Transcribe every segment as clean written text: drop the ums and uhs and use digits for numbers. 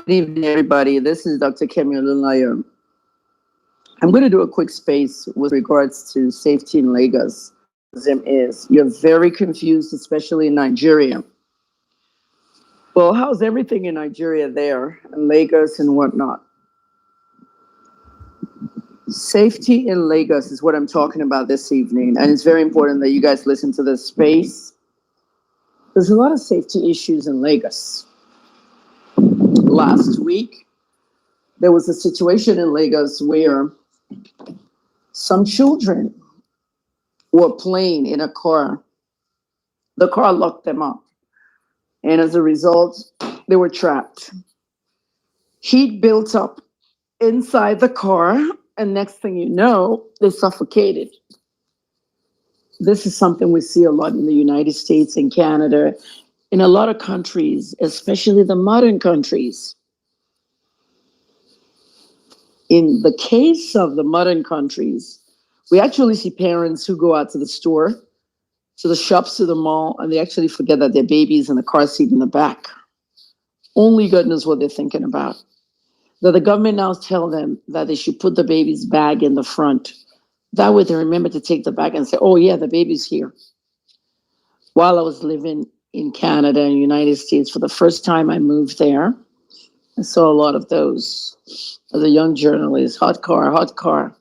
Good evening, everybody. This is Dr. Kemi Olunlayo. I'm going to do a quick space with regards to safety in Lagos. You're very confused, especially in Nigeria. Well, how's everything in Nigeria there, in Lagos and whatnot? Safety in Lagos is what I'm talking about this evening, and it's very important that you guys listen to this space. There's a lot of safety issues in Lagos. Last week, there was a situation in Lagos where some children were playing in a car. The car locked them up. And as a result, they were trapped. Heat built up inside the car. And next thing you know, they suffocated. This is something we see a lot in the United States and Canada, in a lot of countries, especially the modern countries. In the case of the modern countries, we actually see parents who go out to the store, to the shops, to the mall, and they actually forget that their baby's in the car seat in the back. Only God knows what they're thinking about. That the government now tell them that they should put the baby's bag in the front. That way they remember to take the bag and say, oh yeah, the baby's here. While I was living in Canada and United States, for the first time I moved there, I saw a lot of those. As a young journalist, hot car, hot car.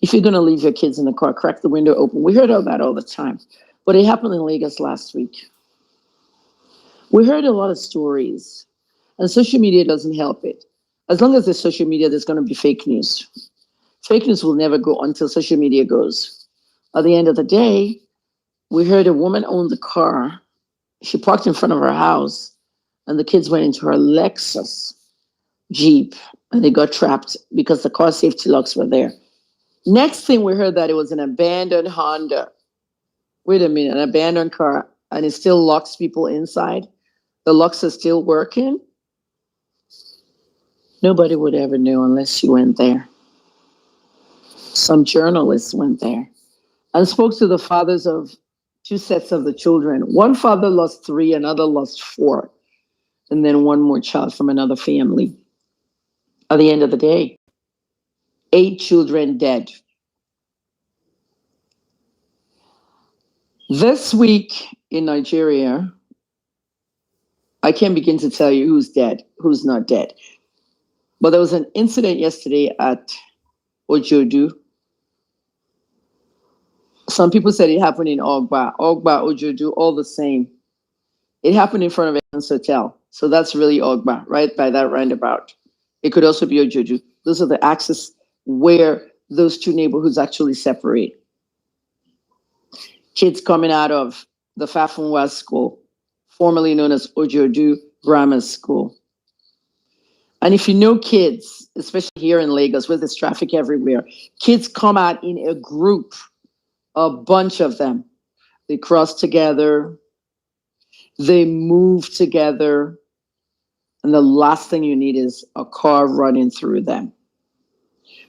If you're going to leave your kids in the car, crack the window open. We heard of that all the time. But it happened in Lagos last week. We heard a lot of stories. And social media doesn't help it. As long as there's social media, there's going to be fake news. Fake news will never go until social media goes. At the end of the day, we heard a woman owned the car. She parked in front of her house, and the kids went into her Lexus Jeep, and they got trapped because the car safety locks were there. Next thing we heard that it was an abandoned Honda. Wait a minute, an abandoned car, and it still locks people inside? The locks are still working? Nobody would ever know unless you went there. Some journalists went there and spoke to the fathers of two sets of the children. One father lost 3, another lost 4, and then one more child from another family. At the end of the day, 8 children dead. This week in Nigeria, I can't begin to tell you who's dead, who's not dead. But there was an incident yesterday at Ojodu. Some people said it happened in Ogba, Ojodu, all the same. It happened in front of a hotel. So that's really Ogba, right by that roundabout. It could also be Ojodu. Those are the axes where those two neighborhoods actually separate. Kids coming out of the Fafunwa school, formerly known as Ojodu Grammar School. And if you know kids, especially here in Lagos, where there's traffic everywhere, kids come out in a group, a bunch of them. They cross together, they move together, and the last thing you need is a car running through them.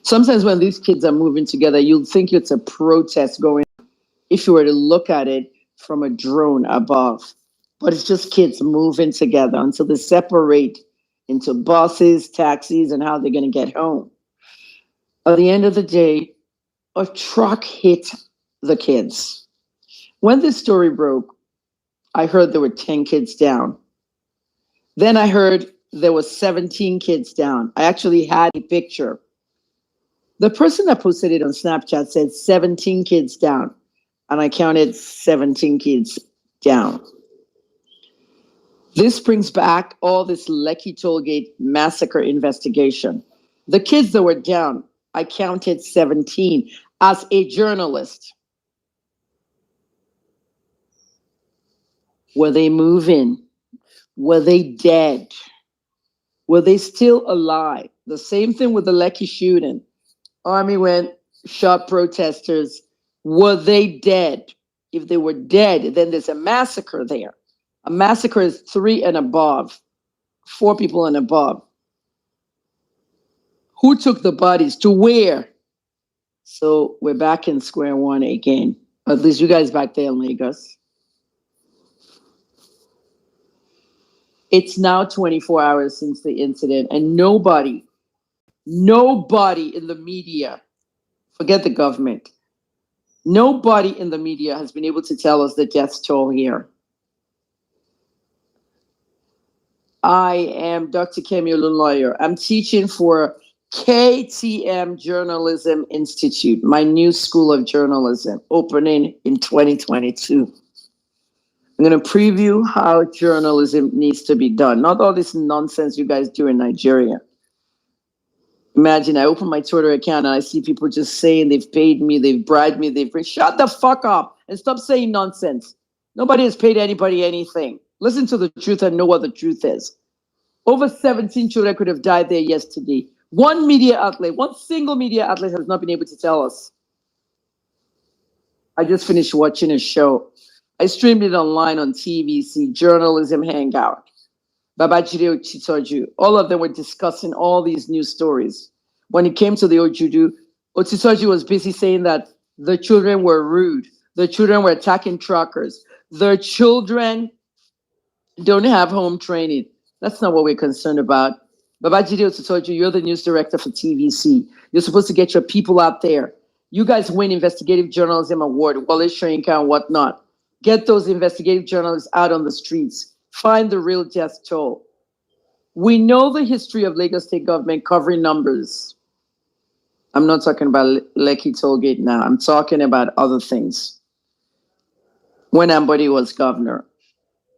Sometimes when these kids are moving together, you'll think it's a protest going on if you were to look at it from a drone above. But it's just kids moving together until they separate into buses, taxis, and how they're going to get home. At the end of the day, a truck hit the kids. When this story broke, I heard there were 10 kids down. Then I heard there was 17 kids down. I actually had a picture. The person that posted it on Snapchat said 17 kids down, and I counted 17 kids down. This brings back all this Lekki Tollgate massacre investigation. The kids that were down, I counted 17 as a journalist. Were they moving? Were they dead? Were they still alive? The same thing with the Lekki shooting. Army went, shot protesters. Were they dead? If they were dead, then there's a massacre there. A massacre is 3 and above, 4 people and above. Who took the bodies to where? So we're back in square one again. At least you guys back there in Lagos. It's now 24 hours since the incident, and nobody in the media, forget the government, nobody in the media has been able to tell us the death toll here. I am Dr. Kemi Olunloyo. I'm teaching for KTM Journalism Institute, my new school of journalism, opening in 2022. I'm going to preview how journalism needs to be done. Not all this nonsense you guys do in Nigeria. Imagine I open my Twitter account and I see people just saying they've paid me, they've bribed me, shut the fuck up and stop saying nonsense. Nobody has paid anybody anything. Listen to the truth and know what the truth is. Over 17 children could have died there yesterday. One single media outlet has not been able to tell us. I just finished watching a show. I streamed it online on TVC, Journalism Hangout. Badagry, Ojodu, all of them were discussing all these news stories. When it came to the Ojodu, Ojodu was busy saying that the children were rude. The children were attacking truckers. The children don't have home training. That's not what we're concerned about. Badagry Ojodu, you're the news director for TVC. You're supposed to get your people out there. You guys win investigative journalism award, Wallace Shrinka and whatnot. Get those investigative journalists out on the streets. Find the real death toll. We know the history of Lagos State government covering numbers. I'm not talking about Lekki Tollgate now. I'm talking about other things. When Ambody was governor,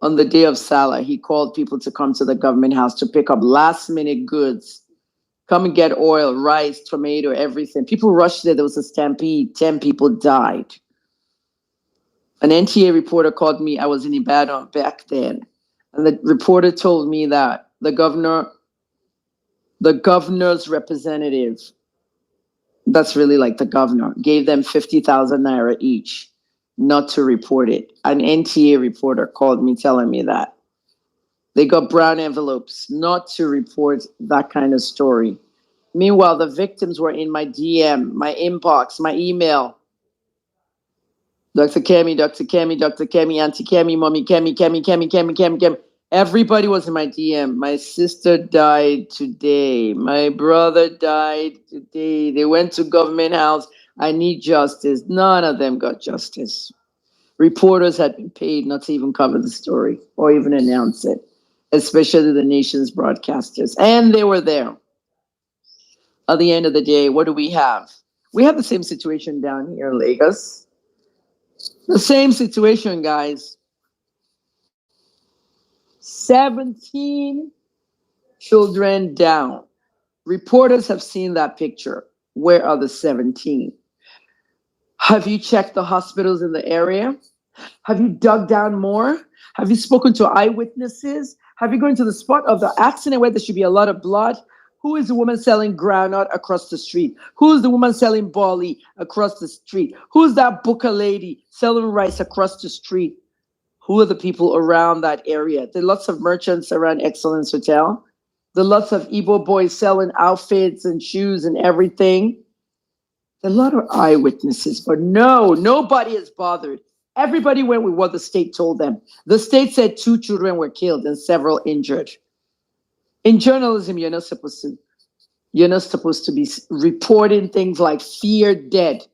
on the day of Salah, he called people to come to the government house to pick up last-minute goods. Come and get oil, rice, tomato, everything. People rushed there. There was a stampede. 10 people died. An NTA reporter called me. I was in Ibadan back then. And the reporter told me that the governor's representative, that's really like the governor, gave them 50,000 naira each not to report it. An NTA reporter called me telling me that. They got brown envelopes not to report that kind of story. Meanwhile, the victims were in my DM, my inbox, my email. Dr. Kemi, Dr. Kemi, Dr. Kemi, Auntie Kemi, Mommy Kemi. Everybody was in my DM. My sister died today. My brother died today. They went to government house. I need justice. None of them got justice. Reporters had been paid not to even cover the story or even announce it, especially the nation's broadcasters. And they were there. At the end of the day, what do we have? We have the same situation down here in Lagos. The same situation, guys. 17 children down. Reporters have seen that picture. Where are the 17? Have you checked the hospitals in the area? Have you dug down more? Have you spoken to eyewitnesses? Have you gone to the spot of the accident where there should be a lot of blood? Who is the woman selling groundnut across the street? Who's the woman selling barley across the street? Who's that booker lady selling rice across the street? Who are the people around that area? There are lots of merchants around Excellence Hotel. There are lots of Igbo boys selling outfits and shoes and everything. There are a lot of eyewitnesses, but no, nobody is bothered. Everybody went with what the state told them. The state said 2 children were killed and several injured. In journalism, you're not supposed to be reporting things like feared dead.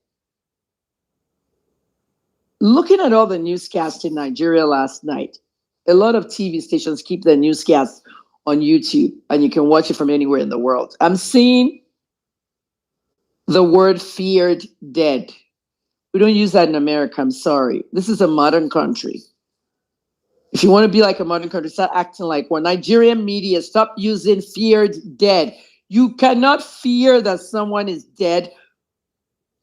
Looking at all the newscasts in Nigeria last night, a lot of TV stations keep their newscasts on YouTube, and you can watch it from anywhere in the world. I'm seeing the word feared dead. We don't use that in America, I'm sorry. This is a modern country. If you want to be like a modern country, start acting like one. Nigerian media, stop using feared dead. You cannot fear that someone is dead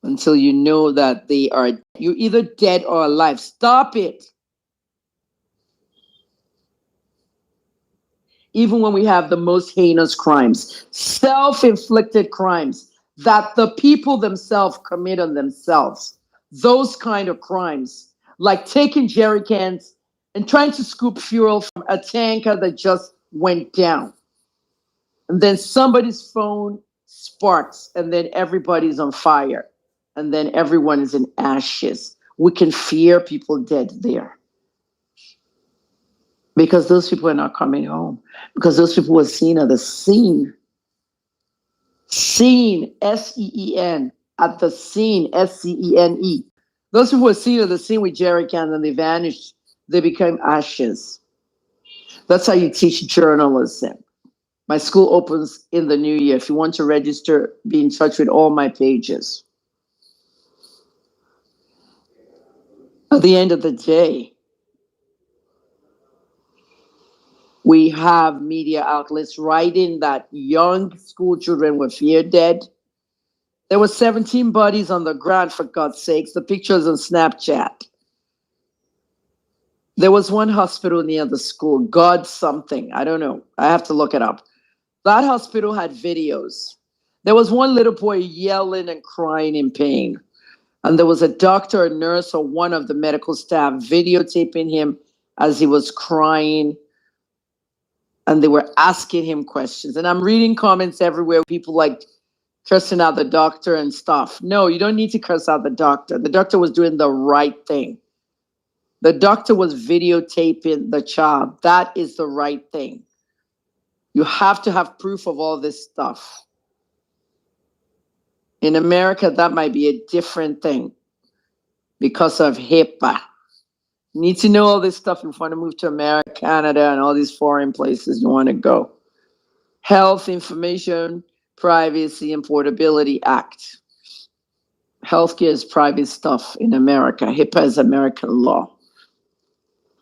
until you know that you're either dead or alive. Stop it. Even when we have the most heinous crimes, self-inflicted crimes that the people themselves commit on themselves, those kind of crimes, like taking jerry cans and trying to scoop fuel from a tanker that just went down. And then somebody's phone sparks, and then everybody's on fire. And then everyone is in ashes. We can fear people dead there. because those people are not coming home, because those people were seen at the scene. Seen, S-E-E-N, at the scene, S-C-E-N-E. Those people were seen at the scene with jerry cans and they vanished. They became ashes. That's how you teach journalism. My school opens in the new year. If you want to register, be in touch with all my pages. At the end of the day, we have media outlets writing that young school children were feared dead. There were 17 bodies on the ground, for God's sakes. The pictures on Snapchat. There was one hospital near the school, God something, I don't know. I have to look it up. That hospital had videos. There was one little boy yelling and crying in pain. And there was a doctor, a nurse, or one of the medical staff videotaping him as he was crying. And they were asking him questions. And I'm reading comments everywhere, people like cursing out the doctor and stuff. No, you don't need to curse out the doctor. The doctor was doing the right thing. The doctor was videotaping the child. That is the right thing. You have to have proof of all this stuff. In America, that might be a different thing because of HIPAA. You need to know all this stuff if you want to move to America, Canada, and all these foreign places you want to go. Health Information Privacy and Portability Act. Healthcare is private stuff in America. HIPAA is American law.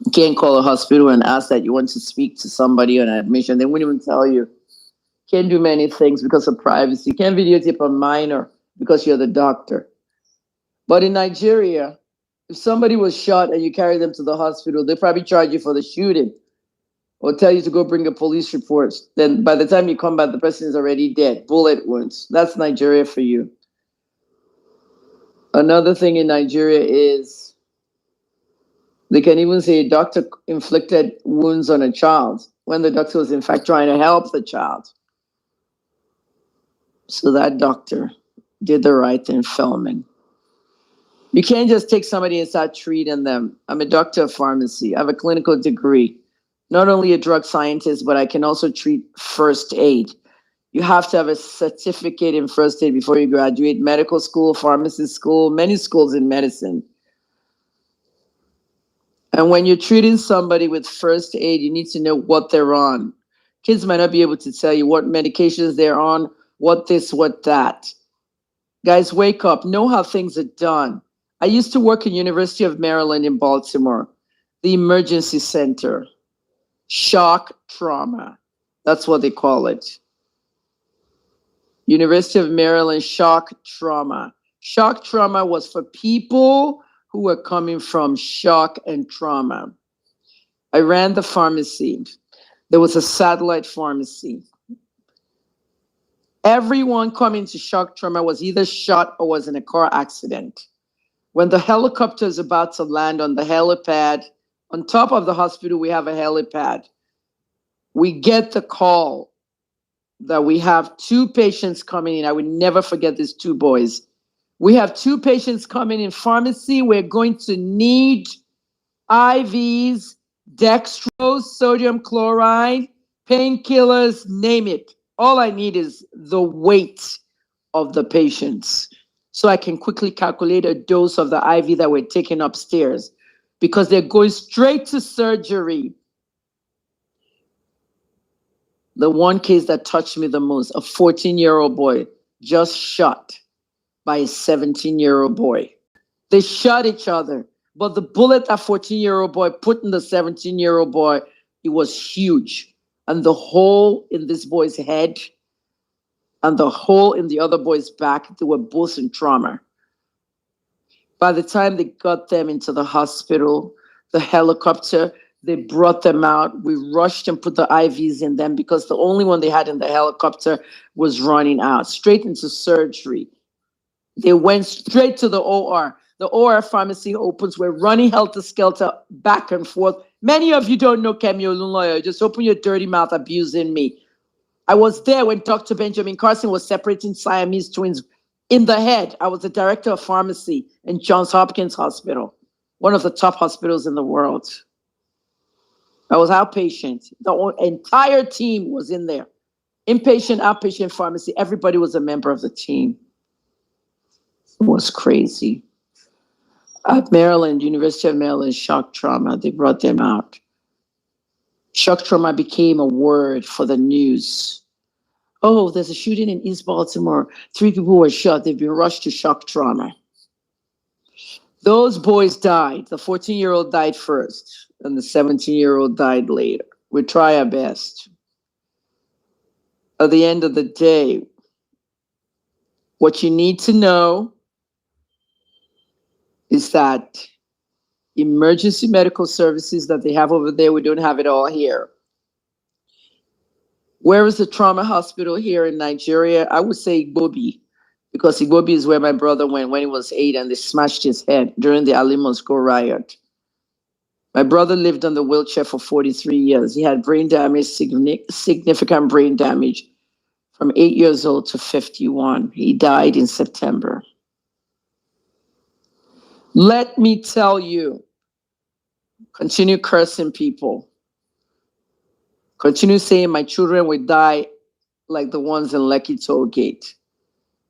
You can't call a hospital and ask that you want to speak to somebody on admission. They won't even tell you. Can't do many things because of privacy. You can't videotape a minor because you're the doctor. But in Nigeria, if somebody was shot and you carry them to the hospital, they probably charge you for the shooting or tell you to go bring a police report. Then by the time you come back, the person is already dead. Bullet wounds. That's Nigeria for you. Another thing in Nigeria is they can even say a doctor inflicted wounds on a child when the doctor was in fact trying to help the child. So that doctor did the right thing filming. You can't just take somebody and start treating them. I'm a doctor of pharmacy. I have a clinical degree. Not only a drug scientist, but I can also treat first aid. You have to have a certificate in first aid before you graduate. Medical school, pharmacy school, many schools in medicine. And when you're treating somebody with first aid, you need to know what they're on. Kids might not be able to tell you what medications they're on, what this, what that. Guys, wake up. Know how things are done. I used to work at University of Maryland in Baltimore, the emergency center. Shock trauma. That's what they call it. University of Maryland shock trauma. Shock trauma was for people who were coming from shock and trauma. I ran the pharmacy. There was a satellite pharmacy. Everyone coming to shock trauma was either shot or was in a car accident. When the helicopter is about to land on the helipad, on top of the hospital, we have a helipad. We get the call that we have 2 patients coming in. I would never forget these 2 boys. We have 2 patients coming in pharmacy. We're going to need IVs, dextrose, sodium chloride, painkillers, name it. All I need is the weight of the patients so I can quickly calculate a dose of the IV that we're taking upstairs because they're going straight to surgery. The one case that touched me the most, a 14-year-old boy just shot by a 17-year-old boy. They shot each other, but the bullet that 14-year-old boy put in the 17-year-old boy, it was huge. And the hole in this boy's head and the hole in the other boy's back, they were both in trauma. By the time they got them into the hospital, the helicopter, they brought them out. We rushed and put the IVs in them because the only one they had in the helicopter was running out, straight into surgery. They went straight to the OR. The OR pharmacy opens. We're running helter-skelter back and forth. Many of you don't know Kemi Olunloyo. Just open your dirty mouth abusing me. I was there when Dr. Benjamin Carson was separating Siamese twins in the head. I was the director of pharmacy in Johns Hopkins Hospital, one of the top hospitals in the world. I was outpatient. Entire team was in there. Inpatient, outpatient pharmacy. Everybody was a member of the team. It was crazy. At Maryland, University of Maryland, shock trauma, they brought them out. Shock trauma became a word for the news. Oh, there's a shooting in East Baltimore. 3 people were shot. They've been rushed to shock trauma. Those boys died. The 14-year-old died first, and the 17-year-old died later. We try our best. At the end of the day, what you need to know is that emergency medical services that they have over there, we don't have it all here. Where is the trauma hospital here in Nigeria? I would say Igbobi, because Igbobi is where my brother went when he was 8 and they smashed his head during the Alimosco riot. My brother lived on the wheelchair for 43 years. He had brain damage, significant brain damage from 8 years old to 51. He died in September. Let me tell you, continue cursing people. Continue saying my children will die like the ones in Lekki Toll Gate.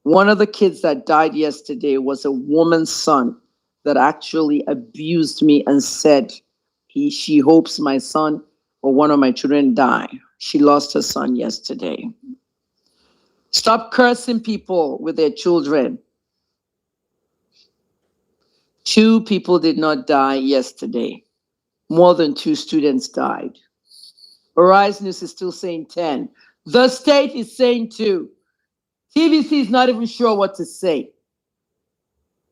One of the kids that died yesterday was a woman's son that actually abused me and said she hopes my son or one of my children die. She lost her son yesterday. Stop cursing people with their children. 2 people did not die yesterday. More than 2 students died. Horizon News is still saying 10. The state is saying 2. TVC is not even sure what to say.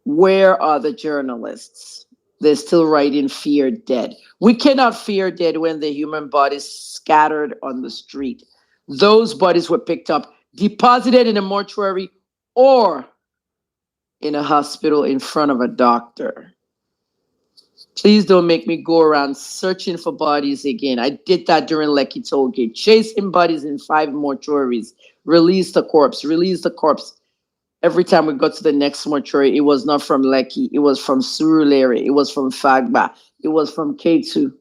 Where are the journalists? They're still writing fear dead. We cannot fear dead when the human bodies scattered on the street. Those bodies were picked up, deposited in a mortuary or in a hospital in front of a doctor. Please don't make me go around searching for bodies again. I did that during Lekki Toll Gate, chasing bodies in 5 mortuaries. Release the corpse, release the corpse. Every time we got to the next mortuary, it was not from Lekki, it was from Surulere, it was from Fagba, it was from K2.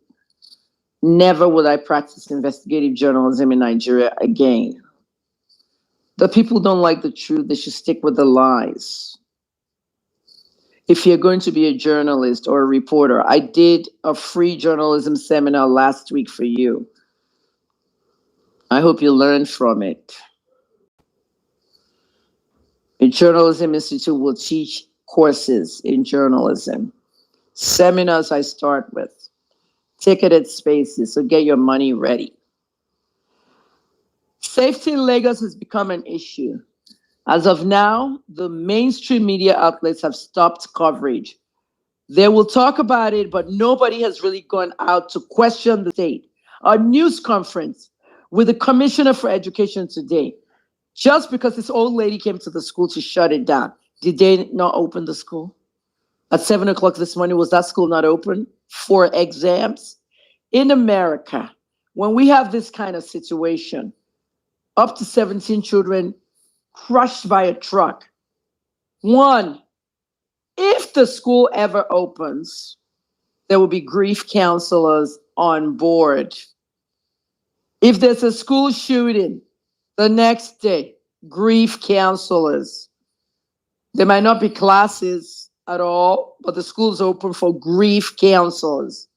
Never will I practice investigative journalism in Nigeria again. The people don't like the truth, they should stick with the lies. If you're going to be a journalist or a reporter, I did a free journalism seminar last week for you. I hope you learned from it. A journalism institute will teach courses in journalism. Seminars I start with. Ticketed spaces, so get your money ready. Safety in Lagos has become an issue. As of now, the mainstream media outlets have stopped coverage. They will talk about it, but nobody has really gone out to question the state. A news conference with the Commissioner for Education today, just because this old lady came to the school to shut it down. Did they not open the school? At 7 o'clock this morning, was that school not open for exams? In America, when we have this kind of situation, up to 17 children crushed by a truck. 1, if the school ever opens, there will be grief counselors on board. If there's a school shooting, the next day, grief counselors. There might not be classes at all, but the school's open for grief counselors.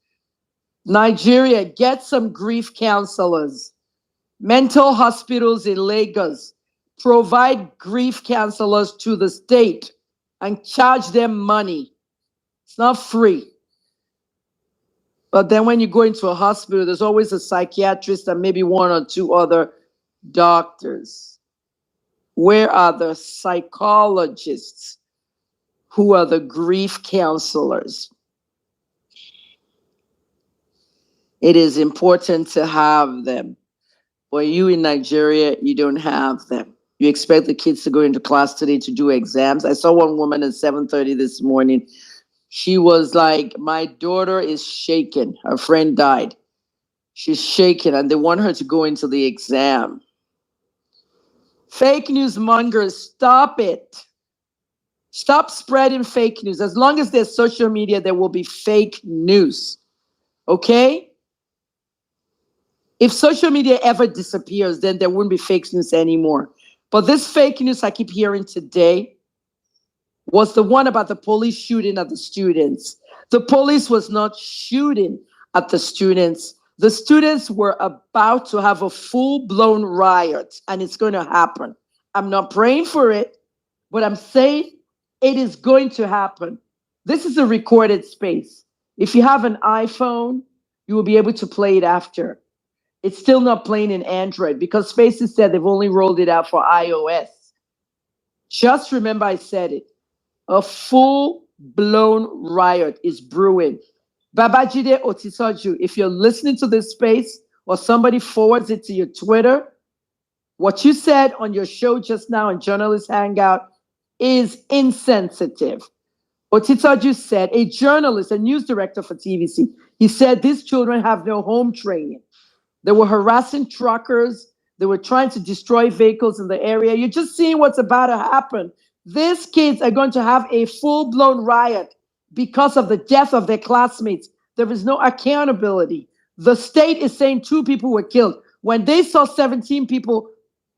Nigeria, get some grief counselors. Mental hospitals in Lagos, provide grief counselors to the state and charge them money. It's not free. But then when you go into a hospital, there's always a psychiatrist and maybe 1 or 2 other doctors. Where are the psychologists? Who are the grief counselors? It is important to have them. But you in Nigeria, you don't have them. You expect the kids to go into class today to do exams. I saw one woman at 7:30 this morning. She was like, my daughter is shaken. Her friend died. She's shaken and they want her to go into the exam. Fake news mongers, stop it. Stop spreading fake news. As long as there's social media, there will be fake news. Okay? If social media ever disappears, then there wouldn't be fake news anymore. But this fake news I keep hearing today was the one about the police shooting at the students. The police was not shooting at the students. The students were about to have a full-blown riot, and it's going to happen. I'm not praying for it, but I'm saying it is going to happen. This is a recorded space. If you have an iPhone, you will be able to play it after. It's still not playing in Android because Spaces said they've only rolled it out for iOS. Just remember I said it. A full-blown riot is brewing. Babajide Otisoju, if you're listening to this space or somebody forwards it to your Twitter, what you said on your show just now in Journalist Hangout is insensitive. Otisoju said, a journalist, a news director for TVC, he said these children have no home training. They were harassing truckers. They were trying to destroy vehicles in the area. You're just seeing what's about to happen. These kids are going to have a full-blown riot because of the death of their classmates. There is no accountability. The state is saying 2 people were killed when they saw 17 people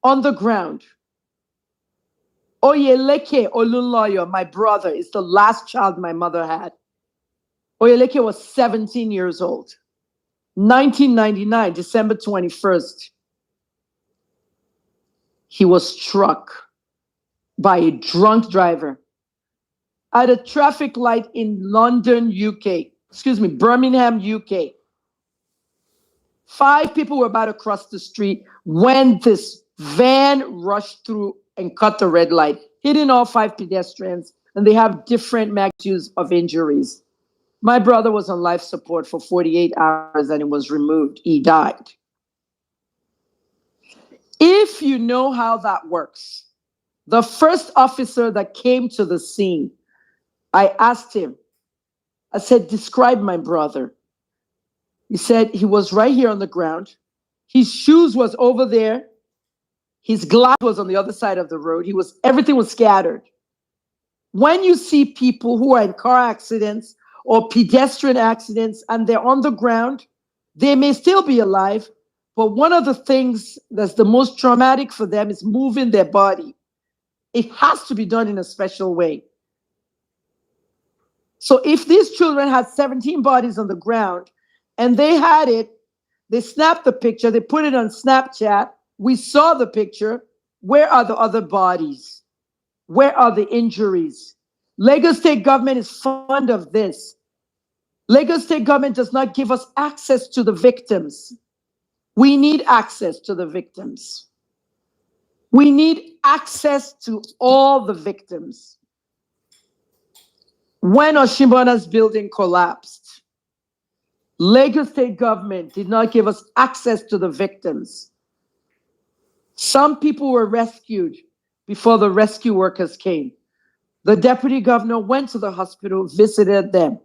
on the ground. Oyeleke Olunloyo, my brother, is the last child my mother had. Oyeleke was 17 years old. 1999, December 21st, he was struck by a drunk driver at a traffic light in London, Birmingham, UK. 5 people were about to cross the street when this van rushed through and cut the red light, hitting all 5 pedestrians, and they have different magnitudes of injuries. My brother was on life support for 48 hours and it was removed. He died. If you know how that works, the first officer that came to the scene, I asked him, I said, describe my brother. He said he was right here on the ground. His shoes was over there. His glass was on the other side of the road. Everything was scattered. When you see people who are in car accidents or pedestrian accidents and they're on the ground, they may still be alive, but one of the things that's the most traumatic for them is moving their body. It has to be done in a special way. So if these children had 17 bodies on the ground and they had it, they snapped the picture, they put it on Snapchat, we saw the picture, where are the other bodies? Where are the injuries? Lagos State government is fond of this. Lagos State government does not give us access to the victims. We need access to the victims. We need access to all the victims. When Oshimbona's building collapsed, Lagos State government did not give us access to the victims. Some people were rescued before the rescue workers came. The deputy governor went to the hospital, visited them,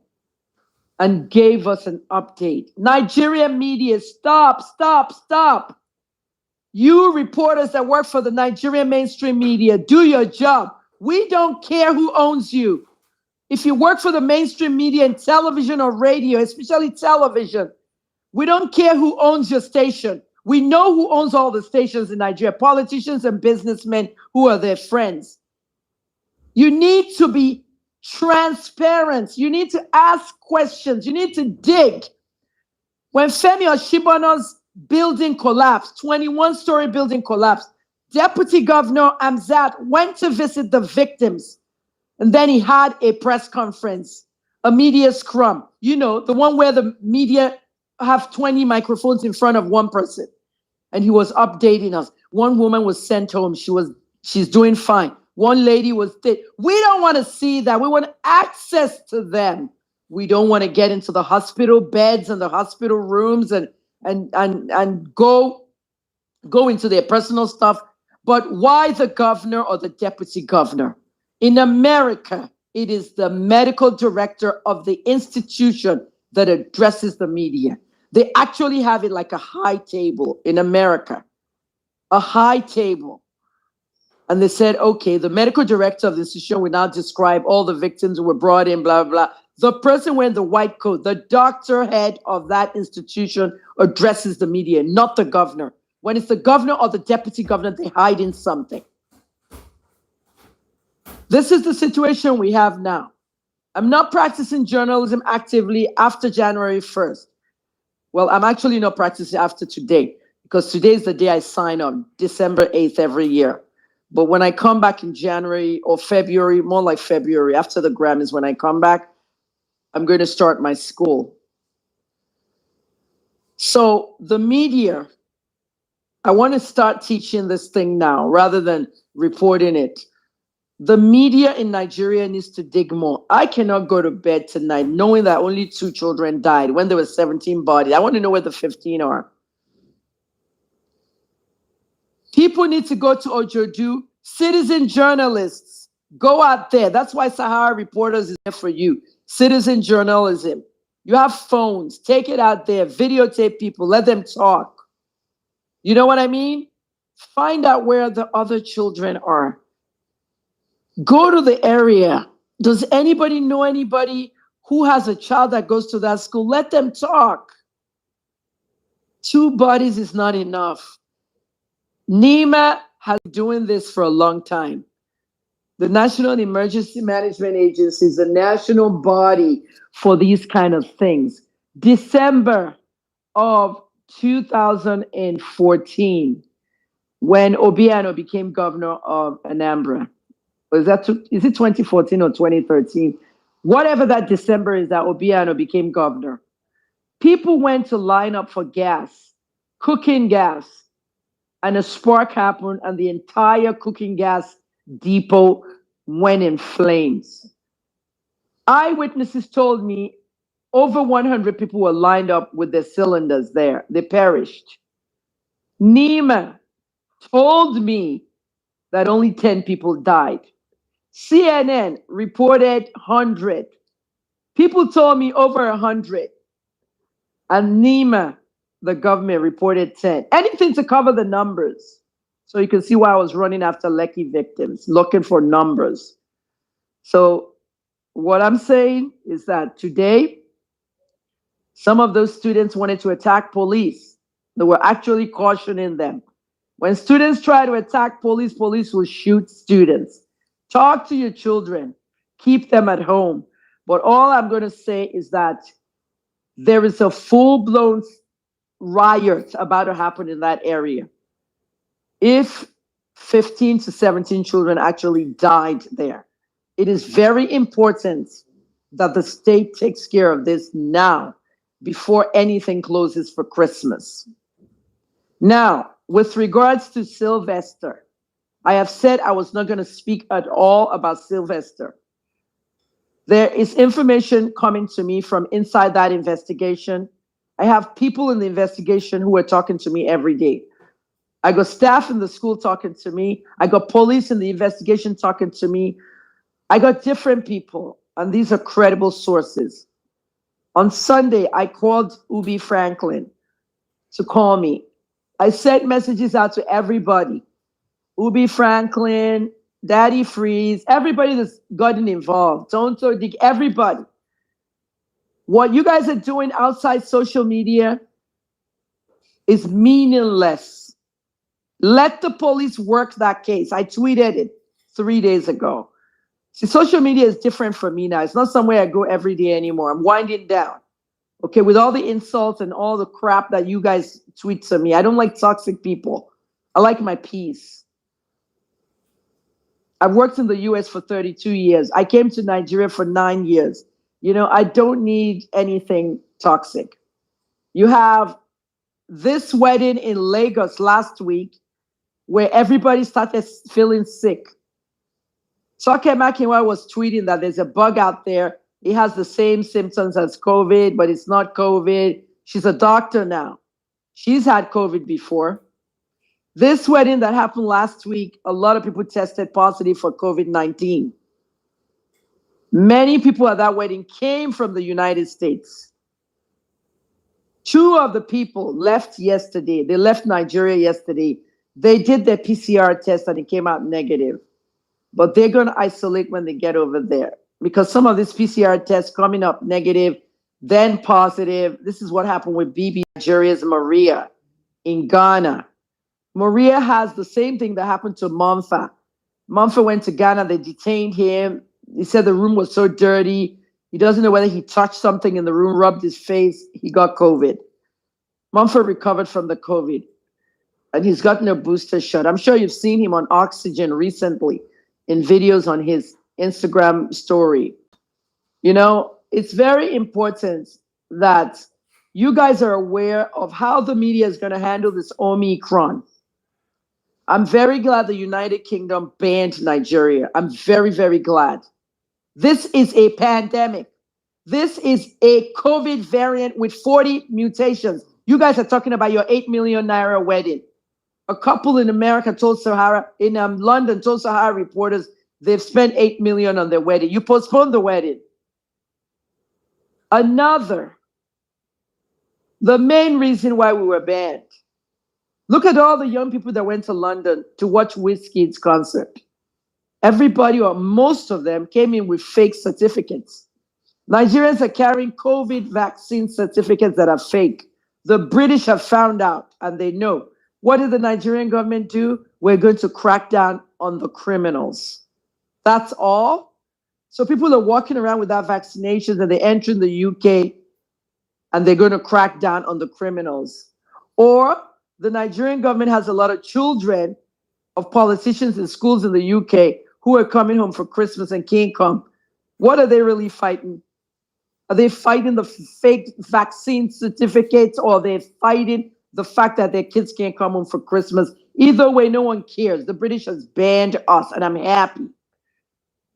and gave us an update. Nigerian media, stop. You reporters that work for the Nigerian mainstream media, do your job. We don't care who owns you. If you work for the mainstream media in television or radio, especially television, we don't care who owns your station. We know who owns all the stations in Nigeria, politicians and businessmen who are their friends. You need to be transparent. You need to ask questions. You need to dig. When Femi Oshibona's building collapsed, 21-story building collapsed, Deputy Governor Amzat went to visit the victims. And then he had a press conference, a media scrum. You know, the one where the media have 20 microphones in front of one person. And he was updating us. One woman was sent home. She's doing fine. One lady was dead. We don't want to see that. We want access to them. We don't want to get into the hospital beds and the hospital rooms and go into their personal stuff. But why the governor or the deputy governor? In America, it is the medical director of the institution that addresses the media. They actually have it like a high table in America, a high table. And they said, okay, the medical director of the institution will now describe all the victims who were brought in, blah, blah, blah. The person wearing the white coat, the doctor head of that institution, addresses the media, not the governor. When it's the governor or the deputy governor, they hide in something. This is the situation we have now. I'm not practicing journalism actively after January 1st. Well, I'm actually not practicing after today, because today is the day I sign on, December 8th every year. But when I come back in January or February, more like February, after the Grammys, when I come back, I'm going to start my school. So the media, I want to start teaching this thing now rather than reporting it. The media in Nigeria needs to dig more. I cannot go to bed tonight knowing that only 2 children died when there were 17 bodies. I want to know where the 15 are. People need to go to Ojodu. Citizen journalists, go out there. That's why Sahara Reporters is there for you. Citizen journalism. You have phones. Take it out there. Videotape people. Let them talk. You know what I mean? Find out where the other children are. Go to the area. Does anybody know anybody who has a child that goes to that school? Let them talk. 2 bodies is not enough. NEMA has been doing this for a long time. The National Emergency Management Agency is a national body for these kind of things. December of 2014, when Obiano became governor of Anambra. Is it 2014 or 2013? Whatever that December is that Obiano became governor. People went to line up for gas, cooking gas, and a spark happened and the entire cooking gas depot went in flames. Eyewitnesses told me over 100 people were lined up with their cylinders there. They perished. NEMA told me that only 10 people died. CNN reported 100. People told me over 100. And NEMA, the government, reported 10. Anything to cover the numbers. So you can see why I was running after Lekki victims, looking for numbers. So what I'm saying is that today, some of those students wanted to attack police. They were actually cautioning them. When students try to attack police, police will shoot students. Talk to your children. Keep them at home. But all I'm going to say is that there is a full-blown riot about to happen in that area. If 15 to 17 children actually died there, it is very important that the state takes care of this now before anything closes for Christmas. Now, with regards to Sylvester, I have said I was not going to speak at all about Sylvester. There is information coming to me from inside that investigation. I have people in the investigation who are talking to me every day. I got staff in the school talking to me. I got police in the investigation talking to me. I got different people, and these are credible sources. On Sunday, I called Ubi Franklin to call me. I sent messages out to everybody. Ubi Franklin, Daddy Freeze, everybody that's gotten involved. Tonto Dick, everybody. What you guys are doing outside social media is meaningless. Let the police work that case. I tweeted it 3 days ago. See, social media is different for me now. It's not somewhere I go every day anymore. I'm winding down. Okay, with all the insults and all the crap that you guys tweet to me. I don't like toxic people. I like my peace. I've worked in the US for 32 years. I came to Nigeria for 9 years. You know, I don't need anything toxic. You have this wedding in Lagos last week where everybody started feeling sick. Soke Makinwa was tweeting that there's a bug out there. It has the same symptoms as COVID, but it's not COVID. She's a doctor now. She's had COVID before. This wedding that happened last week, a lot of people tested positive for COVID-19. Many people at that wedding came from the United States. 2 of the people left yesterday. They left Nigeria yesterday. They did their PCR test and it came out negative. But they're going to isolate when they get over there. because some of these PCR tests coming up negative, then positive. This is what happened with BB Nigeria's Maria in Ghana. Maria has the same thing that happened to Momfa. Momfa went to Ghana, they detained him. He said the room was so dirty. He doesn't know whether he touched something in the room, rubbed his face. He got COVID. Mumford recovered from the COVID, and he's gotten a booster shot. I'm sure you've seen him on oxygen recently in videos on his Instagram story. You know, it's very important that you guys are aware of how the media is going to handle this Omicron. I'm very glad the United Kingdom banned Nigeria. I'm very, very glad. This is a pandemic. This is a COVID variant with 40 mutations. You guys are talking about your 8 million naira wedding. A couple in America told Sahara, in London, told Sahara reporters they've spent 8 million on their wedding. You postponed the wedding. The main reason why we were banned. Look at all the young people that went to London to watch Wizkid's concert. Everybody, or most of them, came in with fake certificates. Nigerians are carrying COVID vaccine certificates that are fake. The British have found out, and they know. What did the Nigerian government do? We're going to crack down on the criminals. That's all. So people are walking around without vaccinations, and they enter in the UK, and they're going to crack down on the criminals. Or the Nigerian government has a lot of children of politicians in schools in the UK who are coming home for Christmas and can't come. What are they really fighting? Are they fighting the fake vaccine certificates, or are they fighting the fact that their kids can't come home for Christmas? Either way, no one cares. The British has banned us, and I'm happy.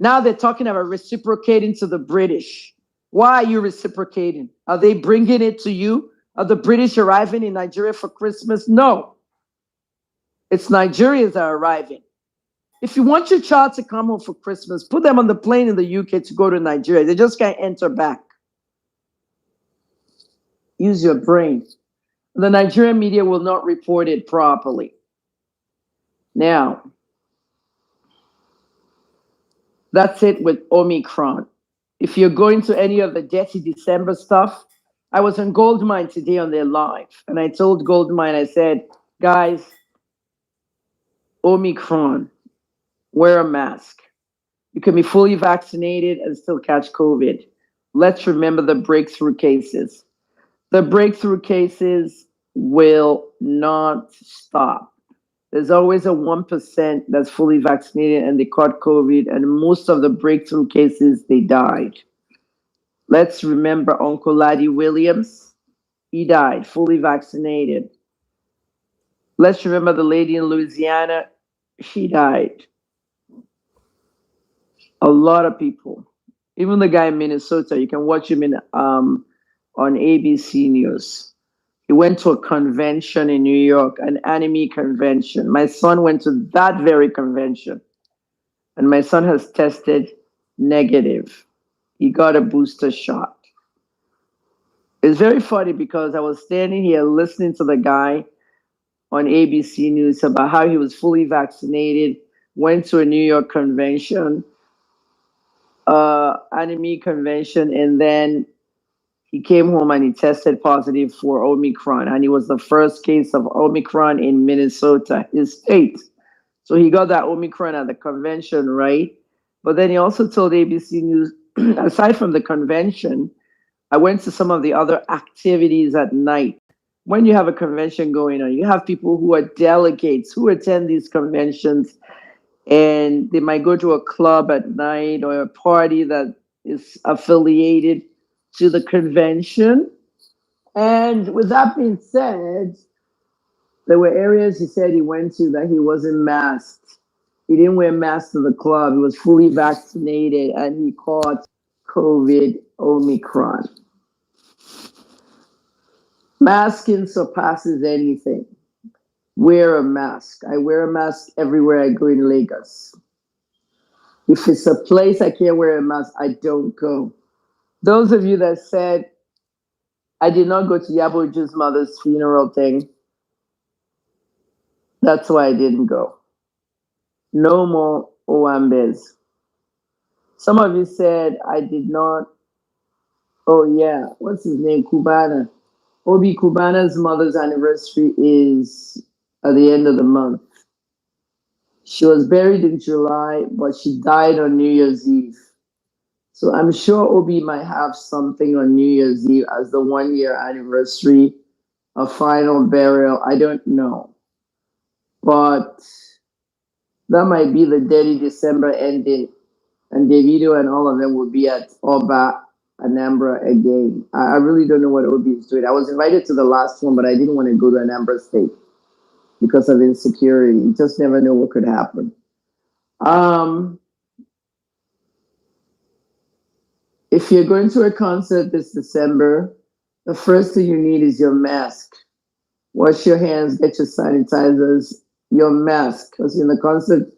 Now they're talking about reciprocating to the British. Why are you reciprocating? Are they bringing it to you? Are the British arriving in Nigeria for Christmas? No. It's Nigerians that are arriving. If you want your child to come home for Christmas, put them on the plane in the UK to go to Nigeria. They just can't enter back. Use your brain. The Nigerian media will not report it properly. Now, that's it with Omicron. If you're going to any of the Dirty December stuff, I was on Goldmine today on their live, and I told Goldmine, I said, guys, Omicron, wear a mask. You can be fully vaccinated and still catch COVID. Let's remember the breakthrough cases. The breakthrough cases will not stop. There's always a 1% that's fully vaccinated and they caught COVID, and most of the breakthrough cases, they died. Let's remember Uncle Laddie Williams. He died, fully vaccinated. Let's remember the lady in Louisiana. She died. A lot of people. Even the guy in Minnesota, you can watch him on ABC News. He went to a convention in New York, an anime convention. My son went to that very convention, and my son has tested negative. He got a booster shot. It's very funny because I was standing here listening to the guy on ABC News about how he was fully vaccinated, went to a New York convention, anime convention, and then he came home and he tested positive for Omicron, and he was the first case of Omicron in Minnesota, his state. So he got that Omicron at the convention, right? But then he also told ABC News, aside from the convention, I went to some of the other activities at night. When you have a convention going on, you have people who are delegates who attend these conventions, and they might go to a club at night or a party that is affiliated to the convention. And with that being said, there were areas he said he went to that he wasn't masked. He didn't wear masks to the club. He was fully vaccinated, and he caught COVID Omicron. Masking surpasses anything. Wear a mask. I wear a mask everywhere I go in Lagos. If it's a place I can't wear a mask, I don't go. Those of you that said, I did not go to Yaboju's mother's funeral thing, that's why I didn't go. No more Owambes. Some of you said I did not. Oh yeah, what's his name? Cubana. Obi Cubana's mother's anniversary is at the end of the month. She was buried in July, but she died on New Year's Eve. So I'm sure Obi might have something on New Year's Eve as the 1 year anniversary, a final burial. I don't know. But that might be the Dirty December ending, and Davido and all of them will be at Oba Anambra again. I really don't know what Obi is doing. I was invited to the last one, but I didn't want to go to Anambra State because of insecurity. You just never know what could happen. Um, if you're going to a concert this December, the first thing you need is your mask. Wash your hands, get your sanitizers, your mask, because in the concert,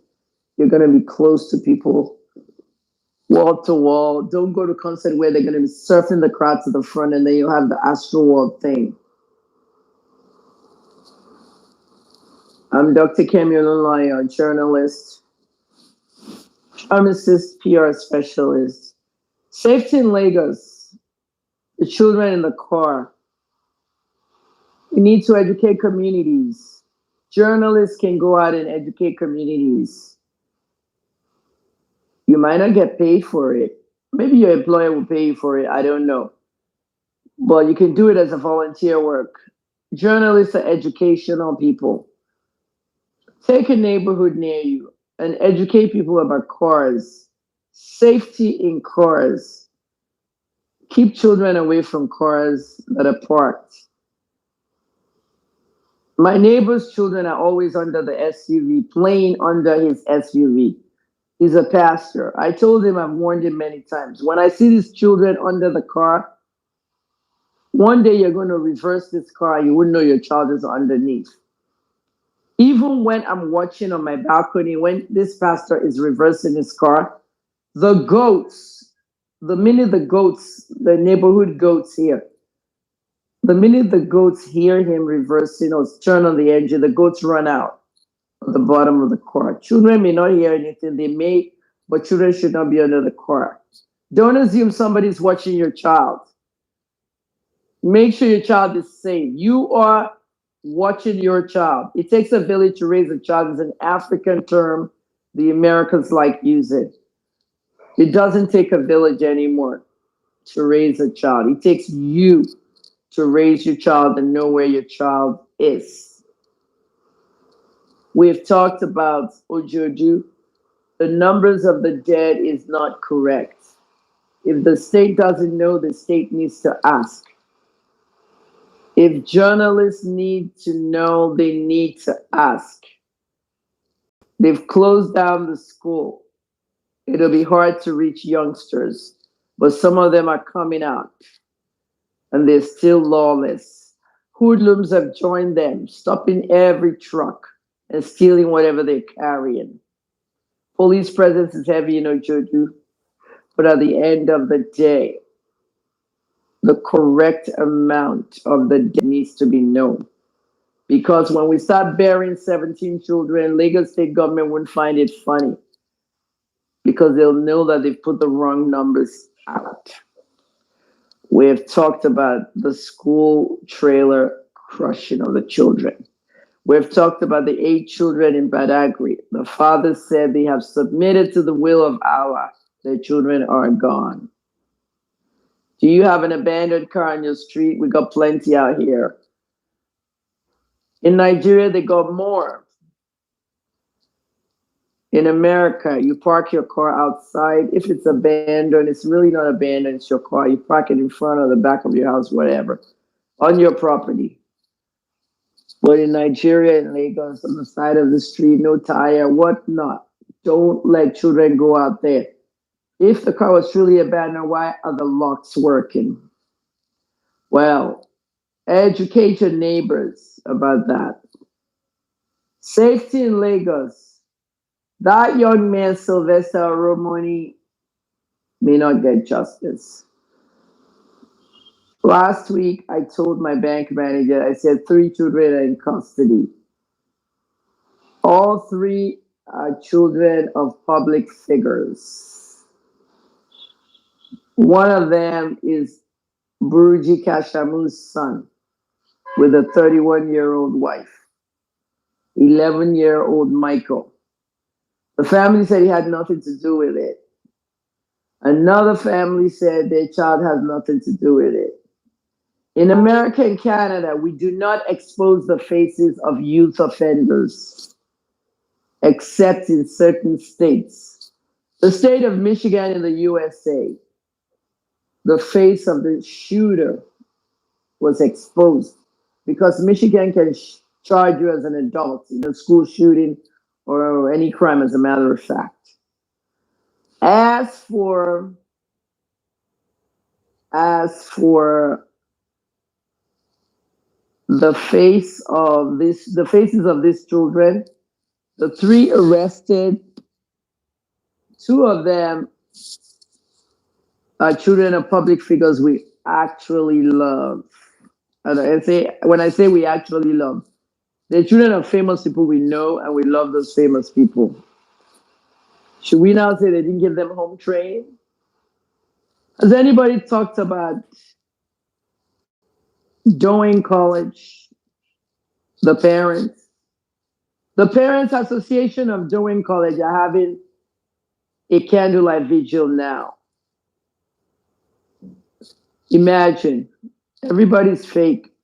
you're going to be close to people, wall to wall. Don't go to concert where they're going to be surfing the crowd to the front and then you'll have the Astro World thing. I'm Dr. Kemi Olunloyo, a journalist, pharmacist, PR specialist. Safety in Lagos, the children in the car. We need to educate communities. Journalists can go out and educate communities. You might not get paid for it. Maybe your employer will pay you for it. I don't know. But you can do it as a volunteer work. Journalists are educational people. Take a neighborhood near you and educate people about cars, safety in cars. Keep children away from cars that are parked. My neighbor's children are always under the SUV, playing under his SUV. He's a pastor. I told him, I've warned him many times. When I see these children under the car, one day you're going to reverse this car, you wouldn't know your child is underneath. Even when I'm watching on my balcony, when this pastor is reversing his car, the goats, the minute the goats, the neighborhood goats here, the minute the goats hear him reversing or turn on the engine, the goats run out of the bottom of the car. Children may not hear anything, they may, but children should not be under the car. Don't assume somebody's watching your child. Make sure your child is safe. You are watching your child. It takes a village to raise a child is an African term. The Americans like use it. It doesn't take a village anymore to raise a child. It takes you to raise your child and know where your child is. We've talked about Ojodu. The numbers of the dead is not correct. If the state doesn't know, the state needs to ask. If journalists need to know, they need to ask. They've closed down the school. It'll be hard to reach youngsters, but some of them are coming out and they're still lawless. Hoodlums have joined them, stopping every truck and stealing whatever they're carrying. Police presence is heavy in Ojodu, but at the end of the day, the correct amount of the debt needs to be known. Because when we start burying 17 children, Lagos state government won't find it funny because they'll know that they've put the wrong numbers out. We've talked about the school trailer crushing of the children. We've talked about the 8 children in Badagry. The father said they have submitted to the will of Allah. Their children are gone. Do you have an abandoned car on your street? We got plenty out here. In Nigeria, they got more. In America, you park your car outside. If it's abandoned, it's really not abandoned, it's your car. You park it in front or the back of your house, whatever, on your property. But in Nigeria, in Lagos, on the side of the street, no tire, whatnot. Don't let children go out there. If the car was truly abandoned, why are the locks working? Well, educate your neighbors about that. Safety in Lagos. That young man, Sylvester Oromoni, may not get justice. Last week, I told my bank manager, I said 3 children are in custody. All 3 are children of public figures. One of them is Buruji Kashamu's son with a 31-year-old wife, 11-year-old Michael. The family said he had nothing to do with it. Another family said their child has nothing to do with it. In America and Canada, we do not expose the faces of youth offenders, except in certain states. The state of Michigan in the USA, the face of the shooter was exposed because Michigan can charge you as an adult in a school shooting or any crime, as a matter of fact. As for the faces of these children, the three arrested, two of them are children of public figures we actually love. And when I say we actually love, they're children of famous people we know, and we love those famous people. Should we now say they didn't give them home training? Has anybody talked about Doane College? The parents? The Parents Association of Doane College are having a candlelight vigil now. Imagine, everybody's fake.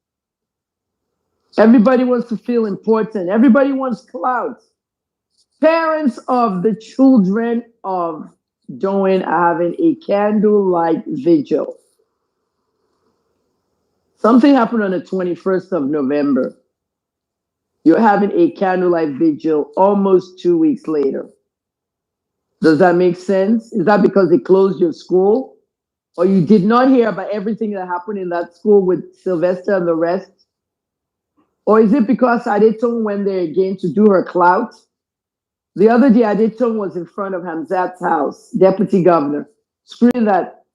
Everybody wants to feel important. Everybody wants clout. Parents of the children of Doane are having a candlelight vigil. Something happened on the 21st of November. You're having a candlelight vigil almost 2 weeks later. Does that make sense? Is that because they closed your school? Or you did not hear about everything that happened in that school with Sylvester and the rest? Or is it because Adetong went there again to do her clout? The other day, Adetong was in front of Hamzat's house, deputy governor, screaming that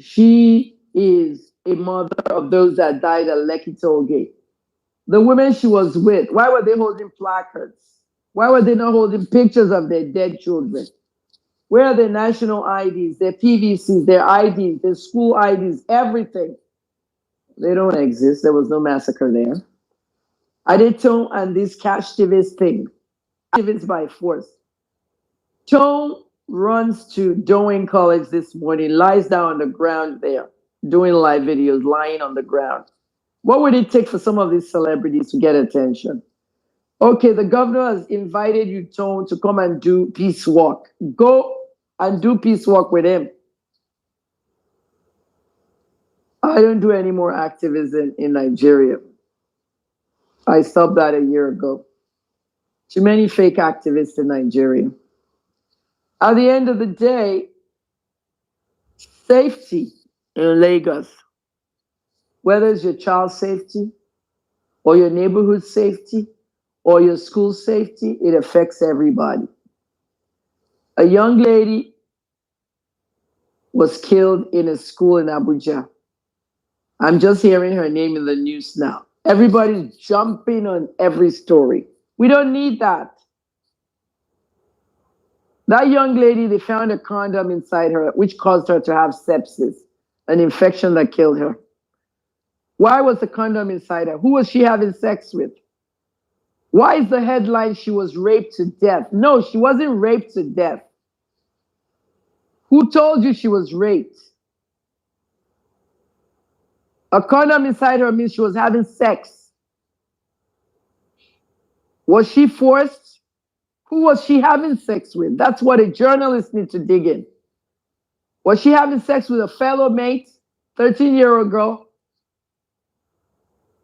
she is a mother of those that died at Lekki Toll Gate. The women she was with, why were they holding placards? Why were they not holding pictures of their dead children? Where are their national IDs, their PVCs, their IDs, their school IDs, everything? They don't exist. There was no massacre there. Adetong and this cash activist thing, activists by force. Tone runs to Doane College this morning, lies down on the ground there, doing live videos, lying on the ground. What would it take for some of these celebrities to get attention? Okay, the governor has invited you, Tone, to come and do peace walk. Go and do peace walk with him. I don't do any more activism in Nigeria. I stopped that a year ago. Too many fake activists in Nigeria. At the end of the day, safety in Lagos, whether it's your child's safety or your neighborhood safety or your school safety, it affects everybody. A young lady was killed in a school in Abuja. I'm just hearing her name in the news now. Everybody's jumping on every story. We don't need that. That young lady, they found a condom inside her, which caused her to have sepsis, an infection that killed her. Why was the condom inside her? Who was she having sex with? Why is the headline she was raped to death? No, she wasn't raped to death. Who told you she was raped? A condom inside her means she was having sex. Was she forced? Who was she having sex with? That's what a journalist needs to dig in. Was she having sex with a fellow mate, 13-year-old girl?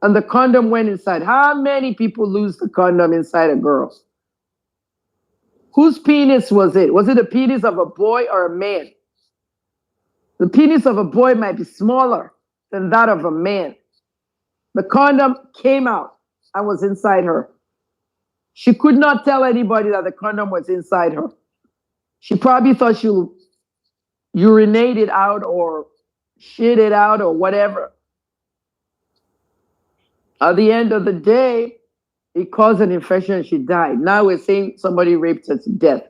And the condom went inside. How many people lose the condom inside a girl? Whose penis was it? Was it the penis of a boy or a man? The penis of a boy might be smaller than that of a man. The condom came out and was inside her. She could not tell anybody that the condom was inside her. She probably thought she would urinate it out or shit it out or whatever. At the end of the day, it caused an infection and she died. Now we're saying somebody raped her to death.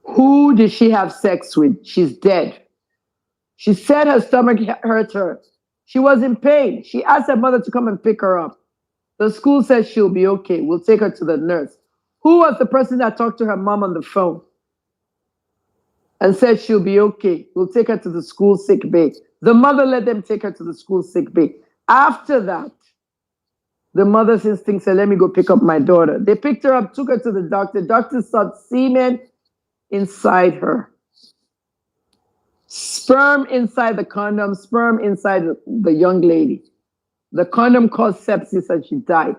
Who did she have sex with? She's dead. She said her stomach hurt her. She was in pain. She asked her mother to come and pick her up. The school says she'll be okay. We'll take her to the nurse. Who was the person that talked to her mom on the phone and said she'll be okay? We'll take her to the school sick bay. The mother let them take her to the school sick bay. After that, the mother's instinct said, let me go pick up my daughter. They picked her up, took her to the doctor. Doctor saw semen inside her. Sperm inside the condom, sperm inside the young lady. The condom caused sepsis and she died.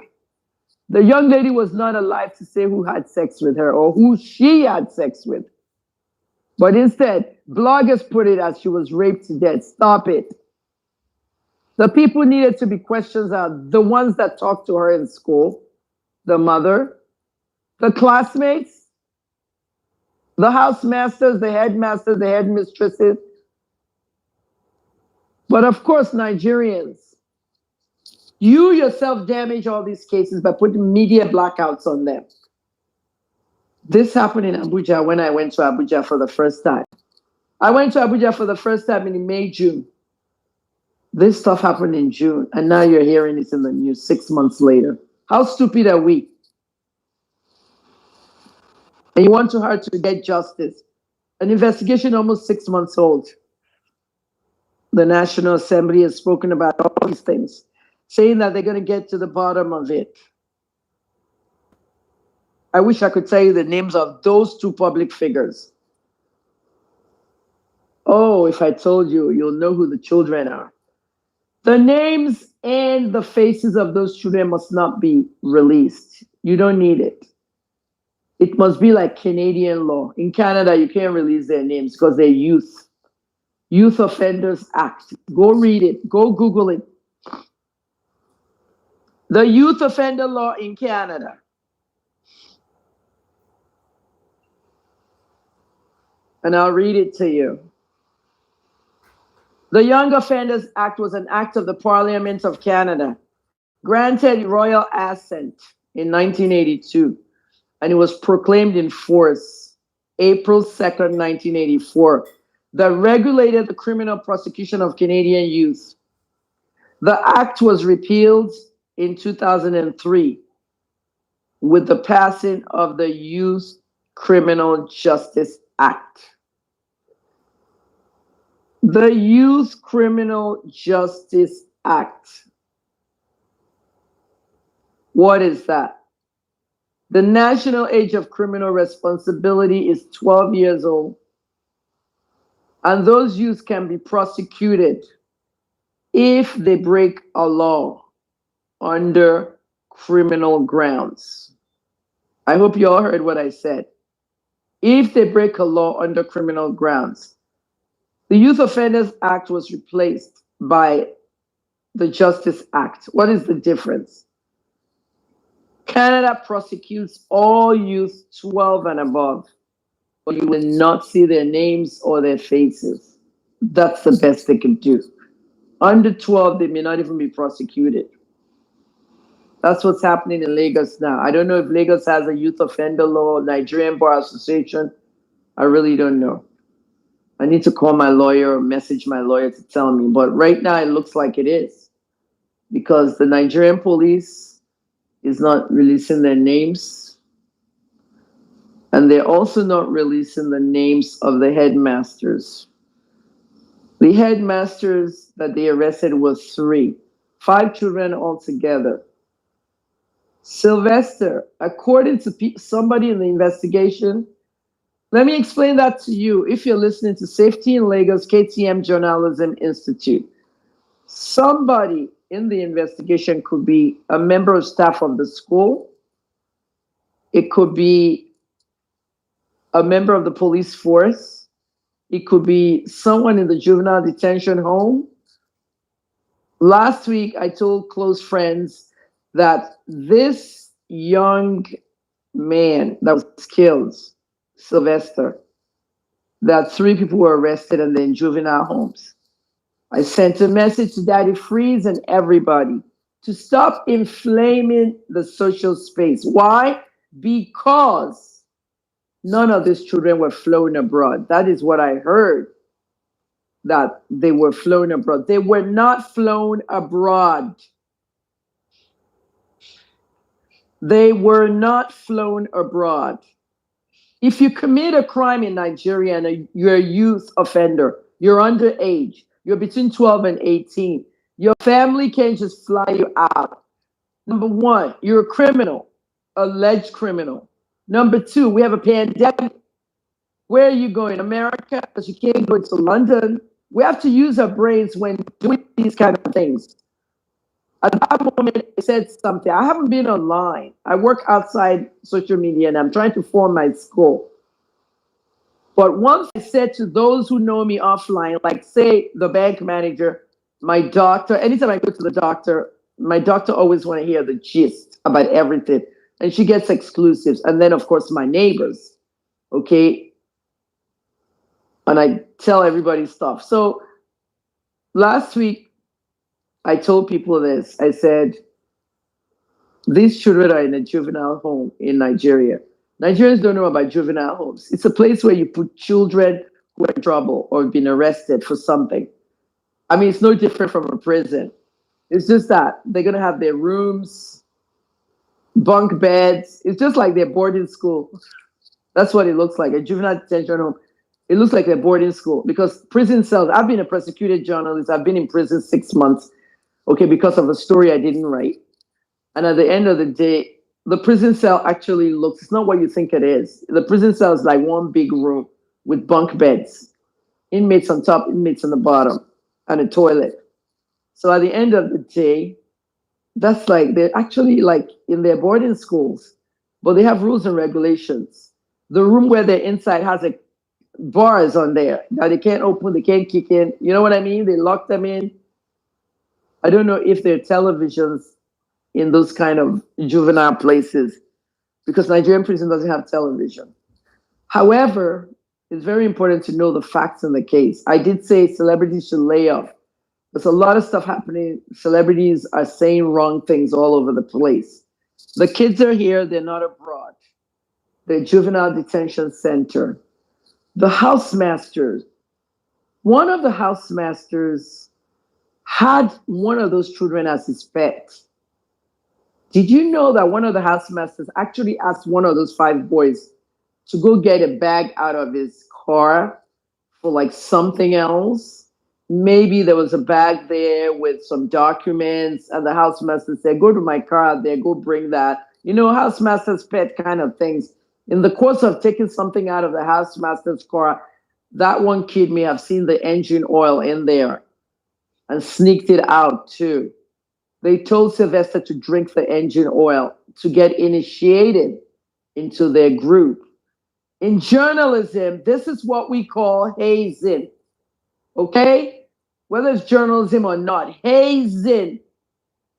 The young lady was not alive to say who had sex with her or who she had sex with. But instead, bloggers put it as she was raped to death. Stop it. The people needed to be questioned are the ones that talked to her in school, the mother, the classmates, the housemasters, the headmasters, the headmistresses. But of course, Nigerians, you yourself damage all these cases by putting media blackouts on them. This happened in Abuja when I went to Abuja for the first time. I went to Abuja for the first time in May, June. This stuff happened in June, and now you're hearing it in the news 6 months later. How stupid are we? And you want her to get justice. An investigation almost 6 months old. The National Assembly has spoken about all these things, saying that they're going to get to the bottom of it. I wish I could tell you the names of those two public figures. Oh, if I told you, you'll know who the children are. The names and the faces of those children must not be released. You don't need it. It must be like Canadian law. In Canada, you can't release their names because they're youth. Youth Offenders Act. Go read it. Go Google it. The youth offender law in Canada. And I'll read it to you. The Young Offenders Act was an act of the Parliament of Canada, granted royal assent in 1982, and it was proclaimed in force April 2nd, 1984, that regulated the criminal prosecution of Canadian youth. The act was repealed in 2003 with the passing of the Youth Criminal Justice Act. The Youth Criminal Justice Act. What is that? The national age of criminal responsibility is 12 years old, and those youths can be prosecuted if they break a law under criminal grounds. I hope you all heard what I said. If they break a law under criminal grounds. The Youth Offenders Act was replaced by the Justice Act. What is the difference? Canada prosecutes all youth 12 and above, but you will not see their names or their faces. That's the best they can do. Under 12, they may not even be prosecuted. That's what's happening in Lagos now. I don't know if Lagos has a youth offender law, Nigerian Bar Association. I really don't know. I need to call my lawyer or message my lawyer to tell me. But right now, it looks like it is, because the Nigerian police is not releasing their names. And they're also not releasing the names of the headmasters. The headmasters that they arrested was 3, 5 children altogether. Sylvester, according to somebody in the investigation, let me explain that to you if you're listening to Safety in Lagos KTM Journalism Institute. Somebody in the investigation could be a member of staff of the school. It could be a member of the police force. It could be someone in the juvenile detention home. Last week, I told close friends that this young man that was killed, Sylvester, that 3 people were arrested and they're in juvenile homes. I sent a message to Daddy Freeze and everybody to stop inflaming the social space. Why? Because None of these children were flown abroad. That is what I heard, that they were flown abroad. They were not flown abroad. They were not flown abroad. If you commit a crime in Nigeria and you're a youth offender, you're underage, you're between 12 and 18, your family can't just fly you out. Number one, you're a criminal, alleged criminal. Number two, we have a pandemic. Where are you going? America? Because you can't go to London. We have to use our brains when doing these kind of things. At that moment, I said something. I haven't been online. I work outside social media and I'm trying to form my school. But once I said to those who know me offline, like say the bank manager, my doctor, anytime I go to the doctor, my doctor always want to hear the gist about everything. And she gets exclusives. And then, of course, my neighbors, okay? And I tell everybody stuff. So last week, I told people this. I said, these children are in a juvenile home in Nigeria. Nigerians don't know about juvenile homes. It's a place where you put children who are in trouble or have been arrested for something. I mean, it's no different from a prison. It's just that they're going to have their rooms, bunk beds. It's just like their boarding school. That's what it looks like, a juvenile detention home. It looks like a boarding school because prison cells, I've been a prosecuted journalist. I've been in prison 6 months, okay, because of a story I didn't write. And at the end of the day, the prison cell actually looks, it's not what you think it is. The prison cell is like one big room with bunk beds, inmates on top, inmates on the bottom, and a toilet. So at the end of the day, that's like, they're actually like in their boarding schools, but they have rules and regulations. The room where they're inside has a bars on there that they can't open, they can't kick in. You know what I mean? They lock them in. I don't know if there are televisions in those kind of juvenile places because Nigerian prison doesn't have television. However, it's very important to know the facts in the case. I did say celebrities should lay off. There's a lot of stuff happening. Celebrities are saying wrong things all over the place. The kids are here, they're not abroad. The juvenile detention center. The housemasters. One of the housemasters had one of those children as his pet. Did you know that one of the housemasters actually asked one of those 5 boys to go get a bag out of his car for like something else? Maybe there was a bag there with some documents, and the housemaster said, go to my car out there, go bring that. You know, housemaster's pet kind of things. In the course of taking something out of the housemaster's car, that one kid may have seen the engine oil in there and sneaked it out too. They told Sylvester to drink the engine oil to get initiated into their group. In journalism, this is what we call hazing. Okay? Whether it's journalism or not, hazing.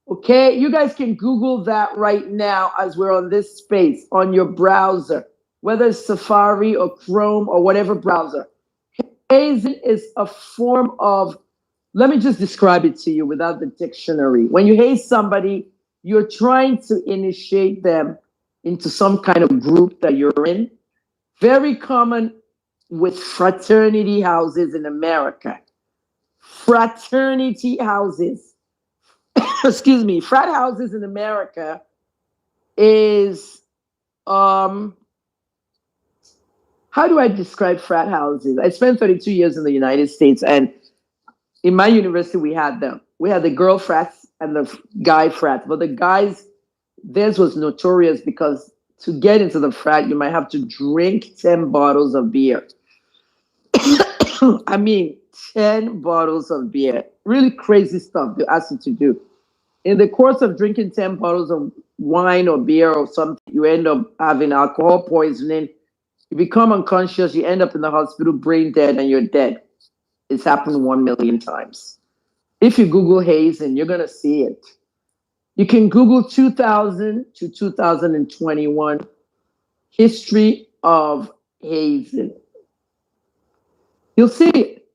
Okay? You guys can Google that right now as we're on this space on your browser, whether it's Safari or Chrome or whatever browser. Hazing is a form of, let me just describe it to you without the dictionary. When you haze somebody, you're trying to initiate them into some kind of group that you're in. Very common with fraternity houses in America. Fraternity houses. Excuse me. Frat houses in America is, how do I describe frat houses? I spent 32 years in the United States, and in my university, we had them. We had the girl frats and the guy frats. But the guys, theirs was notorious because to get into the frat, you might have to drink 10 bottles of beer. I mean, 10 bottles of beer. Really crazy stuff they ask you to do. In the course of drinking 10 bottles of wine or beer or something, you end up having alcohol poisoning. You become unconscious. You end up in the hospital, brain dead, and you're dead. It's happened 1 million times. If you Google hazing, you're going to see it. You can Google 2000 to 2021 history of hazing. You'll see it.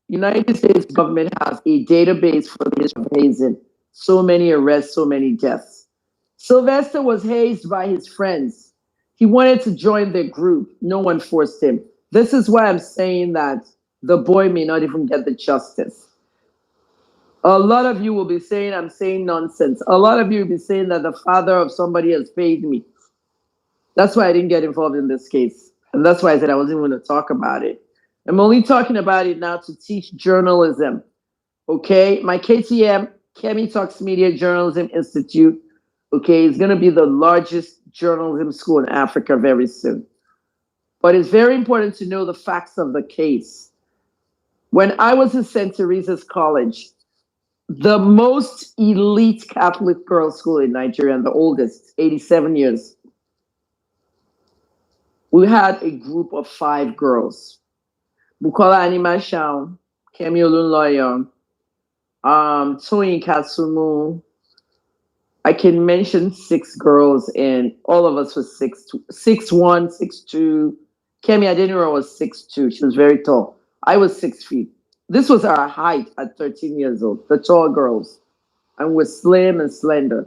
United States government has a database for the history of hazing. So many arrests, so many deaths. Sylvester was hazed by his friends. He wanted to join their group. No one forced him. This is why I'm saying that the boy may not even get the justice. A lot of you will be saying I'm saying nonsense. A lot of you will be saying that the father of somebody has paid me. That's why I didn't get involved in this case. And that's why I said I wasn't going to talk about it. I'm only talking about it now to teach journalism. Okay? My KTM, Kemi Talks Media Journalism Institute, okay, is going to be the largest journalism school in Africa very soon. But it's very important to know the facts of the case. When I was in St. Teresa's College, the most elite Catholic girls' school in Nigeria, and the oldest, 87 years, we had a group of 5 girls. Bukola Animashaun, Kemi Olunloyo, Toyin Kasumu. I can mention 6 girls, and all of us was 6'1", 6'2". Kemi Adeniro was 6'2". She was very tall. I was 6 feet. This was our height at 13 years old, the tall girls, and we're slim and slender.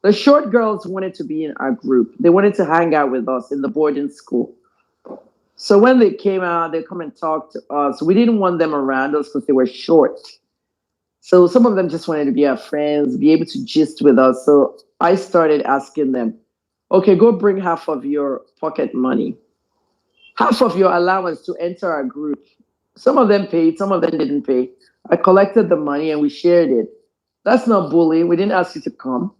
The short girls wanted to be in our group. They wanted to hang out with us in the boarding school. So when they came out, they come and talk to us. We didn't want them around us because they were short. So some of them just wanted to be our friends, be able to gist with us. So I started asking them, okay, go bring half of your pocket money, half of your allowance to enter our group. Some of them paid, some of them didn't pay. I collected the money and we shared it. That's not bullying. We didn't ask you to come.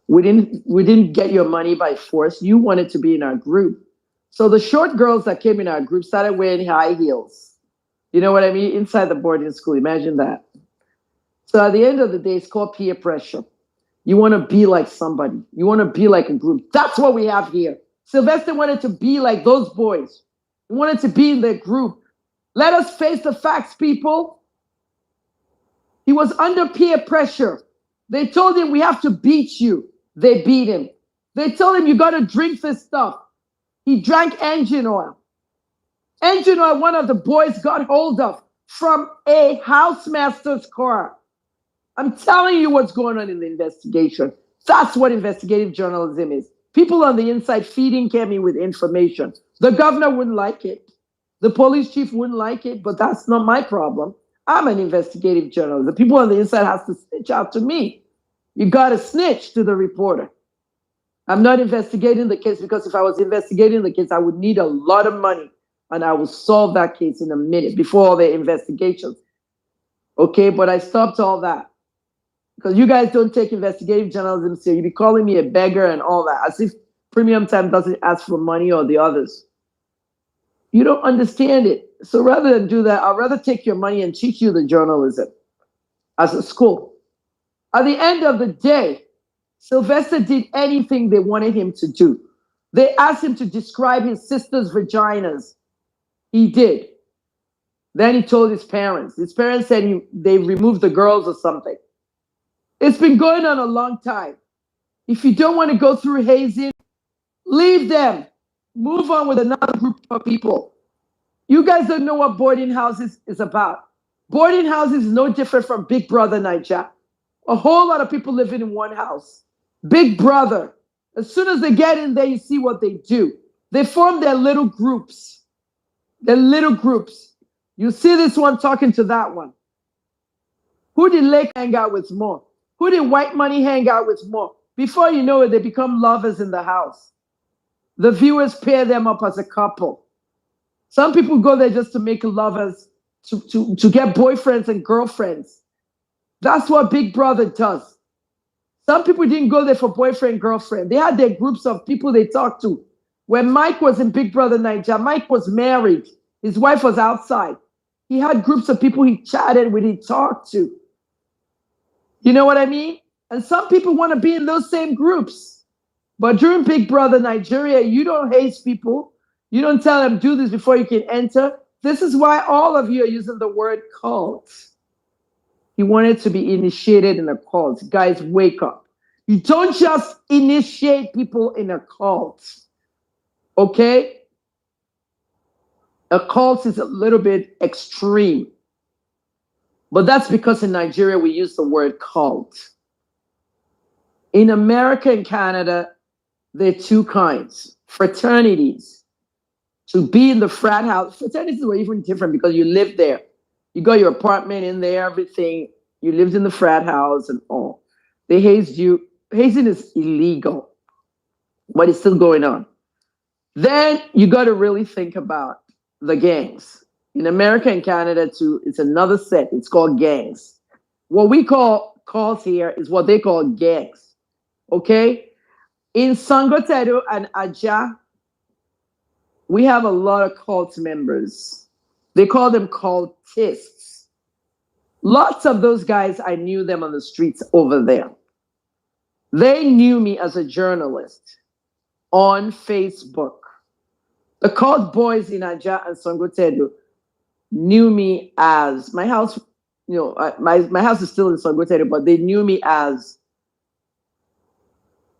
We didn't get your money by force. You wanted to be in our group. So the short girls that came in our group started wearing high heels. You know what I mean? Inside the boarding school, imagine that. So at the end of the day, it's called peer pressure. You want to be like somebody. You want to be like a group. That's what we have here. Sylvester wanted to be like those boys. He wanted to be in their group. Let us face the facts, people. He was under peer pressure. They told him, we have to beat you. They beat him. They told him, you got to drink this stuff. He drank engine oil. Engine oil, one of the boys got hold of from a housemaster's car. I'm telling you what's going on in the investigation. That's what investigative journalism is. People on the inside feeding Kemi with information. The governor wouldn't like it. The police chief wouldn't like it, but that's not my problem. I'm an investigative journalist. The people on the inside have to snitch out to me. You got to snitch to the reporter. I'm not investigating the case because if I was investigating the case, I would need a lot of money and I will solve that case in a minute before all the investigations. Okay, but I stopped all that because you guys don't take investigative journalism seriously. You be calling me a beggar and all that as if Premium Time doesn't ask for money or the others. You don't understand it. So rather than do that, I'd rather take your money and teach you the journalism as a school. At the end of the day, Sylvester did anything they wanted him to do. They asked him to describe his sister's vaginas. He did. Then he told his parents. His parents said they removed the girls or something. It's been going on a long time. If you don't want to go through hazing, leave them. Move on with another group of people. You guys don't know what boarding houses is about. Boarding houses is no different from Big Brother Nigeria. A whole lot of people living in one house. Big Brother. As soon as they get in there, you see what they do. They form their little groups. Their little groups. You see this one talking to that one. Who did Lake hang out with more? Who did White Money hang out with more? Before you know it, they become lovers in the house. The viewers pair them up as a couple. Some people go there just to make lovers, to get boyfriends and girlfriends. That's what Big Brother does. Some people didn't go there for boyfriend, girlfriend. They had their groups of people they talked to. When Mike was in Big Brother Nigeria, Mike was married. His wife was outside. He had groups of people he chatted with, he talked to. You know what I mean? And some people want to be in those same groups. But during Big Brother Nigeria, you don't haze people. You don't tell them, do this before you can enter. This is why all of you are using the word cult. He wanted to be initiated in a cult. Guys, wake up. You don't just initiate people in a cult. Okay? A cult is a little bit extreme. But that's because in Nigeria, we use the word cult. In America and Canada, there are 2 kinds. fraternities, to be in the frat house. Fraternities were even different because you lived there. You got your apartment in there, everything. You lived in the frat house and all. They hazed you. Hazing is illegal, but it's still going on. Then you got to really think about the gangs. In America and Canada too, it's another set. It's called gangs. What we call calls here is what they call gangs. Okay? In Sangotedo and Aja, we have a lot of cult members. They call them cultists. Lots of those guys, I knew them on the streets over there. They knew me as a journalist on Facebook. The cult boys in Aja and Sangotedo knew me as my house. My house is still in Sangotedo, but they knew me as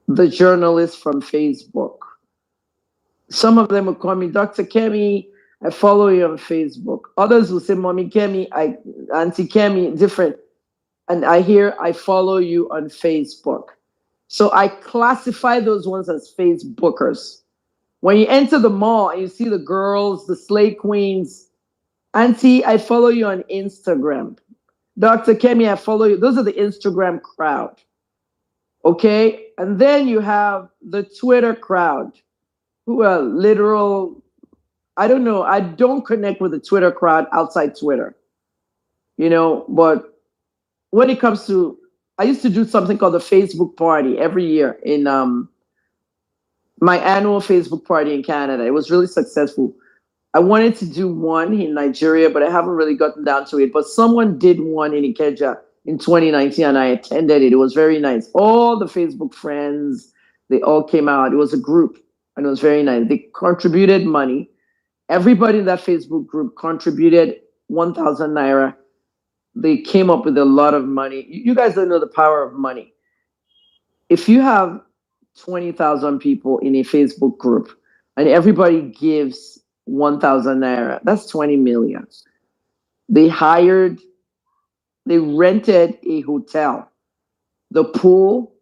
the journalist from Facebook. Some of them would call me Dr. Kemi. I follow you on Facebook. Others will say, Mommy Kemi, Auntie Kemi, different. And I follow you on Facebook. So I classify those ones as Facebookers. When you enter the mall and you see the girls, the slay queens, Auntie, I follow you on Instagram. Dr. Kemi, I follow you. Those are the Instagram crowd. Okay? And then you have the Twitter crowd, who are literal, I don't know, I don't connect with the Twitter crowd outside Twitter. But when it comes to, I used to do something called the Facebook party every year in my annual Facebook party in Canada. It was really successful. I wanted to do one in Nigeria, but I haven't really gotten down to it. But someone did one in Ikeja in 2019, and I attended it. It was very nice. All the Facebook friends, they all came out. It was a group, and it was very nice. They contributed money. Everybody in that Facebook group contributed 1,000 naira. They came up with a lot of money. You guys don't know the power of money. If you have 20,000 people in a Facebook group and everybody gives 1,000 naira, that's 20 million. They rented a hotel. The pool,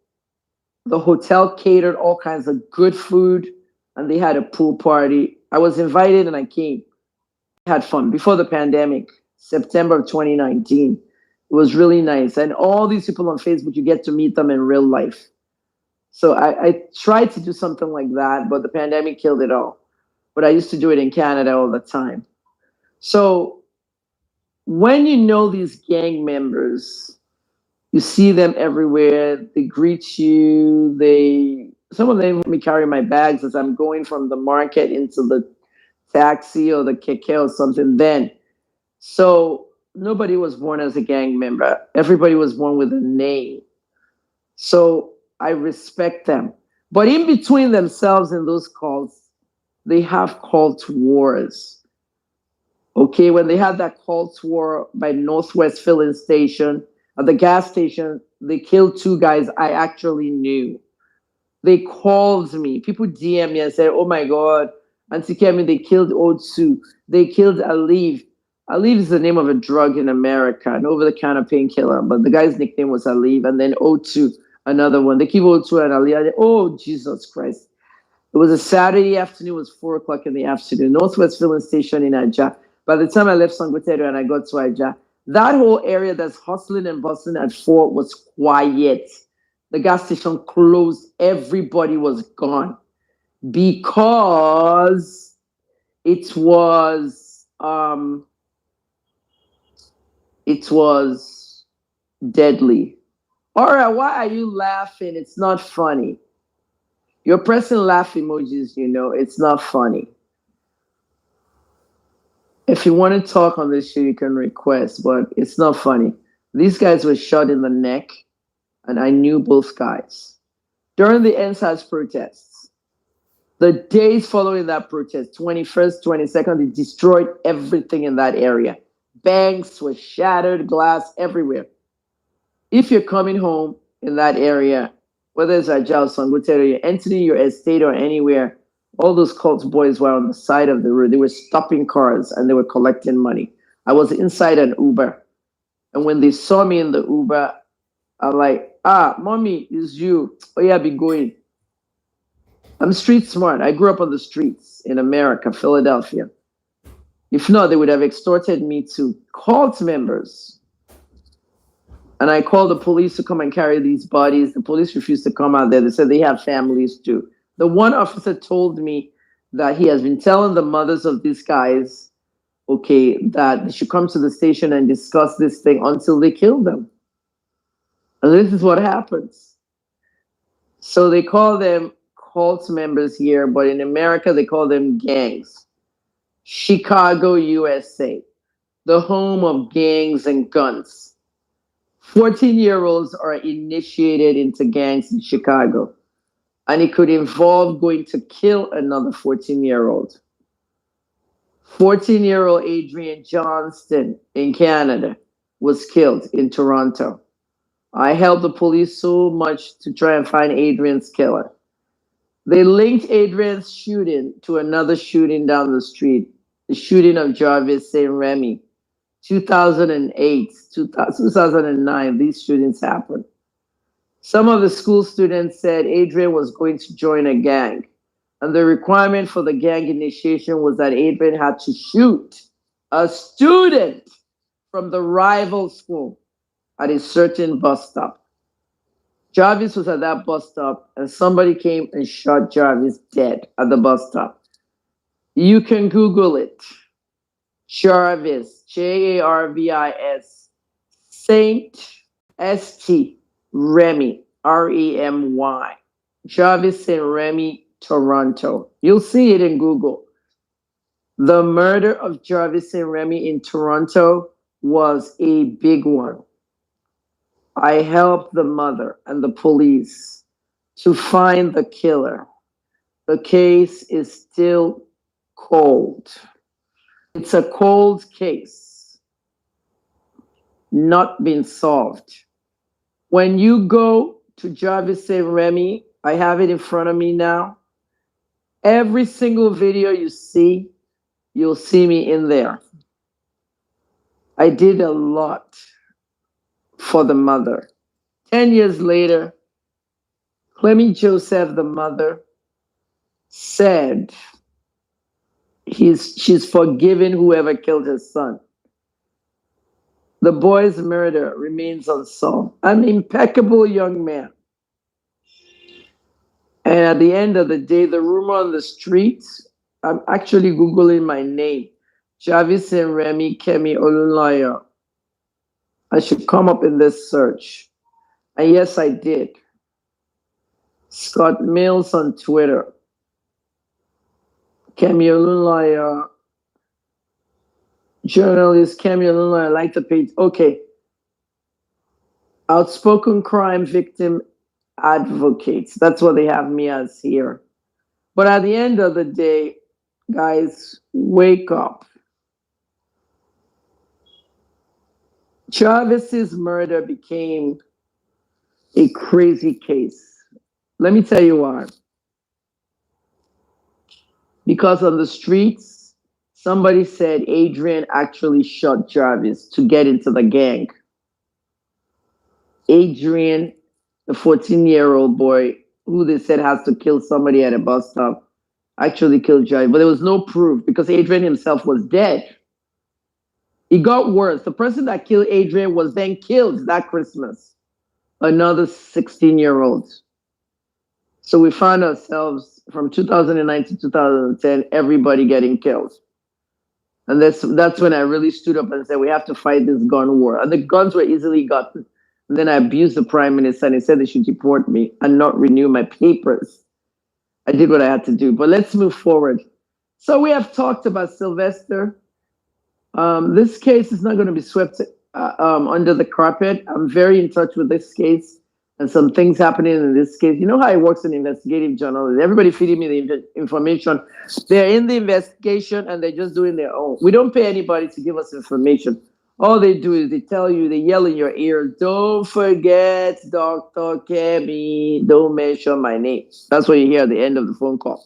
the hotel catered all kinds of good food, and they had a pool party. I was invited and I came. Had fun before the pandemic, September of 2019. It was really nice. And all these people on Facebook, you get to meet them in real life. So I tried to do something like that, but the pandemic killed it all. But I used to do it in Canada all the time. So when you know these gang members, you see them everywhere. They greet you. Some of them let me carry my bags as I'm going from the market into the taxi or the keke or something then. So nobody was born as a gang member. Everybody was born with a name. So I respect them. But in between themselves in those cults, they have cult wars. Okay, when they had that cult war by Northwest filling station, at the gas station, they killed 2 guys I actually knew. They called me. People DM me and said, oh my God, Auntie Kemi, they killed Ojodu. They killed Aliv. Aliv is the name of a drug in America, an over-the-counter painkiller. But the guy's nickname was Aliv. And then Ojodu, another one. They keep Ojodu and Aliv. Oh, Jesus Christ. It was a Saturday afternoon. It was 4 o'clock in the afternoon. Northwest filling station in Aja. By the time I left Sangotedo and I got to Aja, that whole area that's hustling and bustling at 4 was quiet. The gas station closed. Everybody was gone because it was deadly. All right, why are you laughing? It's not funny. You're pressing laugh emojis, it's not funny. If you want to talk on this show, you can request, but it's not funny. These guys were shot in the neck, and I knew both guys. During the NSAS protests, the days following that protest, 21st, 22nd, they destroyed everything in that area. Banks were shattered, glass everywhere. If you're coming home in that area, whether it's at Ajao, Sangotedo, you're entering your estate or anywhere, all those cult boys were on the side of the road. They were stopping cars and they were collecting money. I was inside an Uber. And when they saw me in the Uber, I'm like, mommy, it's you. Oh yeah, be going. I'm street smart. I grew up on the streets in America, Philadelphia. If not, they would have extorted me to cult members. And I called the police to come and carry these bodies. The police refused to come out there. They said they have families too. The one officer told me that he has been telling the mothers of these guys, okay, that they should come to the station and discuss this thing until they kill them. And this is what happens. So they call them cult members here, but in America, they call them gangs. Chicago, USA, the home of gangs and guns. 14-year-olds are initiated into gangs in Chicago, and it could involve going to kill another 14-year-old. 14-year-old Adrian Johnston in Canada was killed in Toronto. I helped the police so much to try and find Adrian's killer. They linked Adrian's shooting to another shooting down the street, the shooting of Jarvis St. Remy. 2008, 2009, these shootings happened. Some of the school students said Adrian was going to join a gang, and the requirement for the gang initiation was that Adrian had to shoot a student from the rival school at a certain bus stop. Jarvis was at that bus stop, and somebody came and shot Jarvis dead at the bus stop. You can Google it. Jarvis, Jarvis, Saint St. Remy, Remy. Jarvis St. Remy, Toronto. You'll see it in Google. The murder of Jarvis St. Remy in Toronto was a big one. I helped the mother and the police to find the killer. The case is still cold. It's a cold case, not been solved. When you go to Jarvis St. Remy, I have it in front of me now. Every single video you see, you'll see me in there. I did a lot for the mother. 10 years later, Clemmy Joseph, the mother, said she's forgiven whoever killed her son. The boy's murder remains unsolved. An impeccable young man. And at the end of the day, the rumor on the streets, I'm actually Googling my name, Jarvis St. Remy Kemi Olunlaya. I should come up in this search. And yes, I did. Scott Mills on Twitter. Kemi Olunlaya, journalist Kemi Olunlaya, like the page. Okay. Outspoken crime victim advocates. That's what they have me as here. But at the end of the day, guys, wake up. Jarvis's murder became a crazy case. Let me tell you why. Because on the streets, somebody said Adrian actually shot Jarvis to get into the gang. Adrian, the 14-year-old boy who they said has to kill somebody at a bus stop, actually killed Jarvis. But there was no proof because Adrian himself was dead. It got worse. The person that killed Adrian was then killed that Christmas. Another 16-year-old. So we found ourselves from 2009 to 2010, everybody getting killed. And that's when I really stood up and said, we have to fight this gun war. And the guns were easily gotten. And then I abused the prime minister and he said they should deport me and not renew my papers. I did what I had to do. But let's move forward. So we have talked about Sylvester. This case is not going to be swept under the carpet. I'm very in touch with this case and some things happening in this case. You know how it works in investigative journalism. Everybody feeding me the information. They're in the investigation and they're just doing their own. We don't pay anybody to give us information. All they do is they tell you, they yell in your ear, don't forget Dr. Kemi, don't mention my name. That's what you hear at the end of the phone call.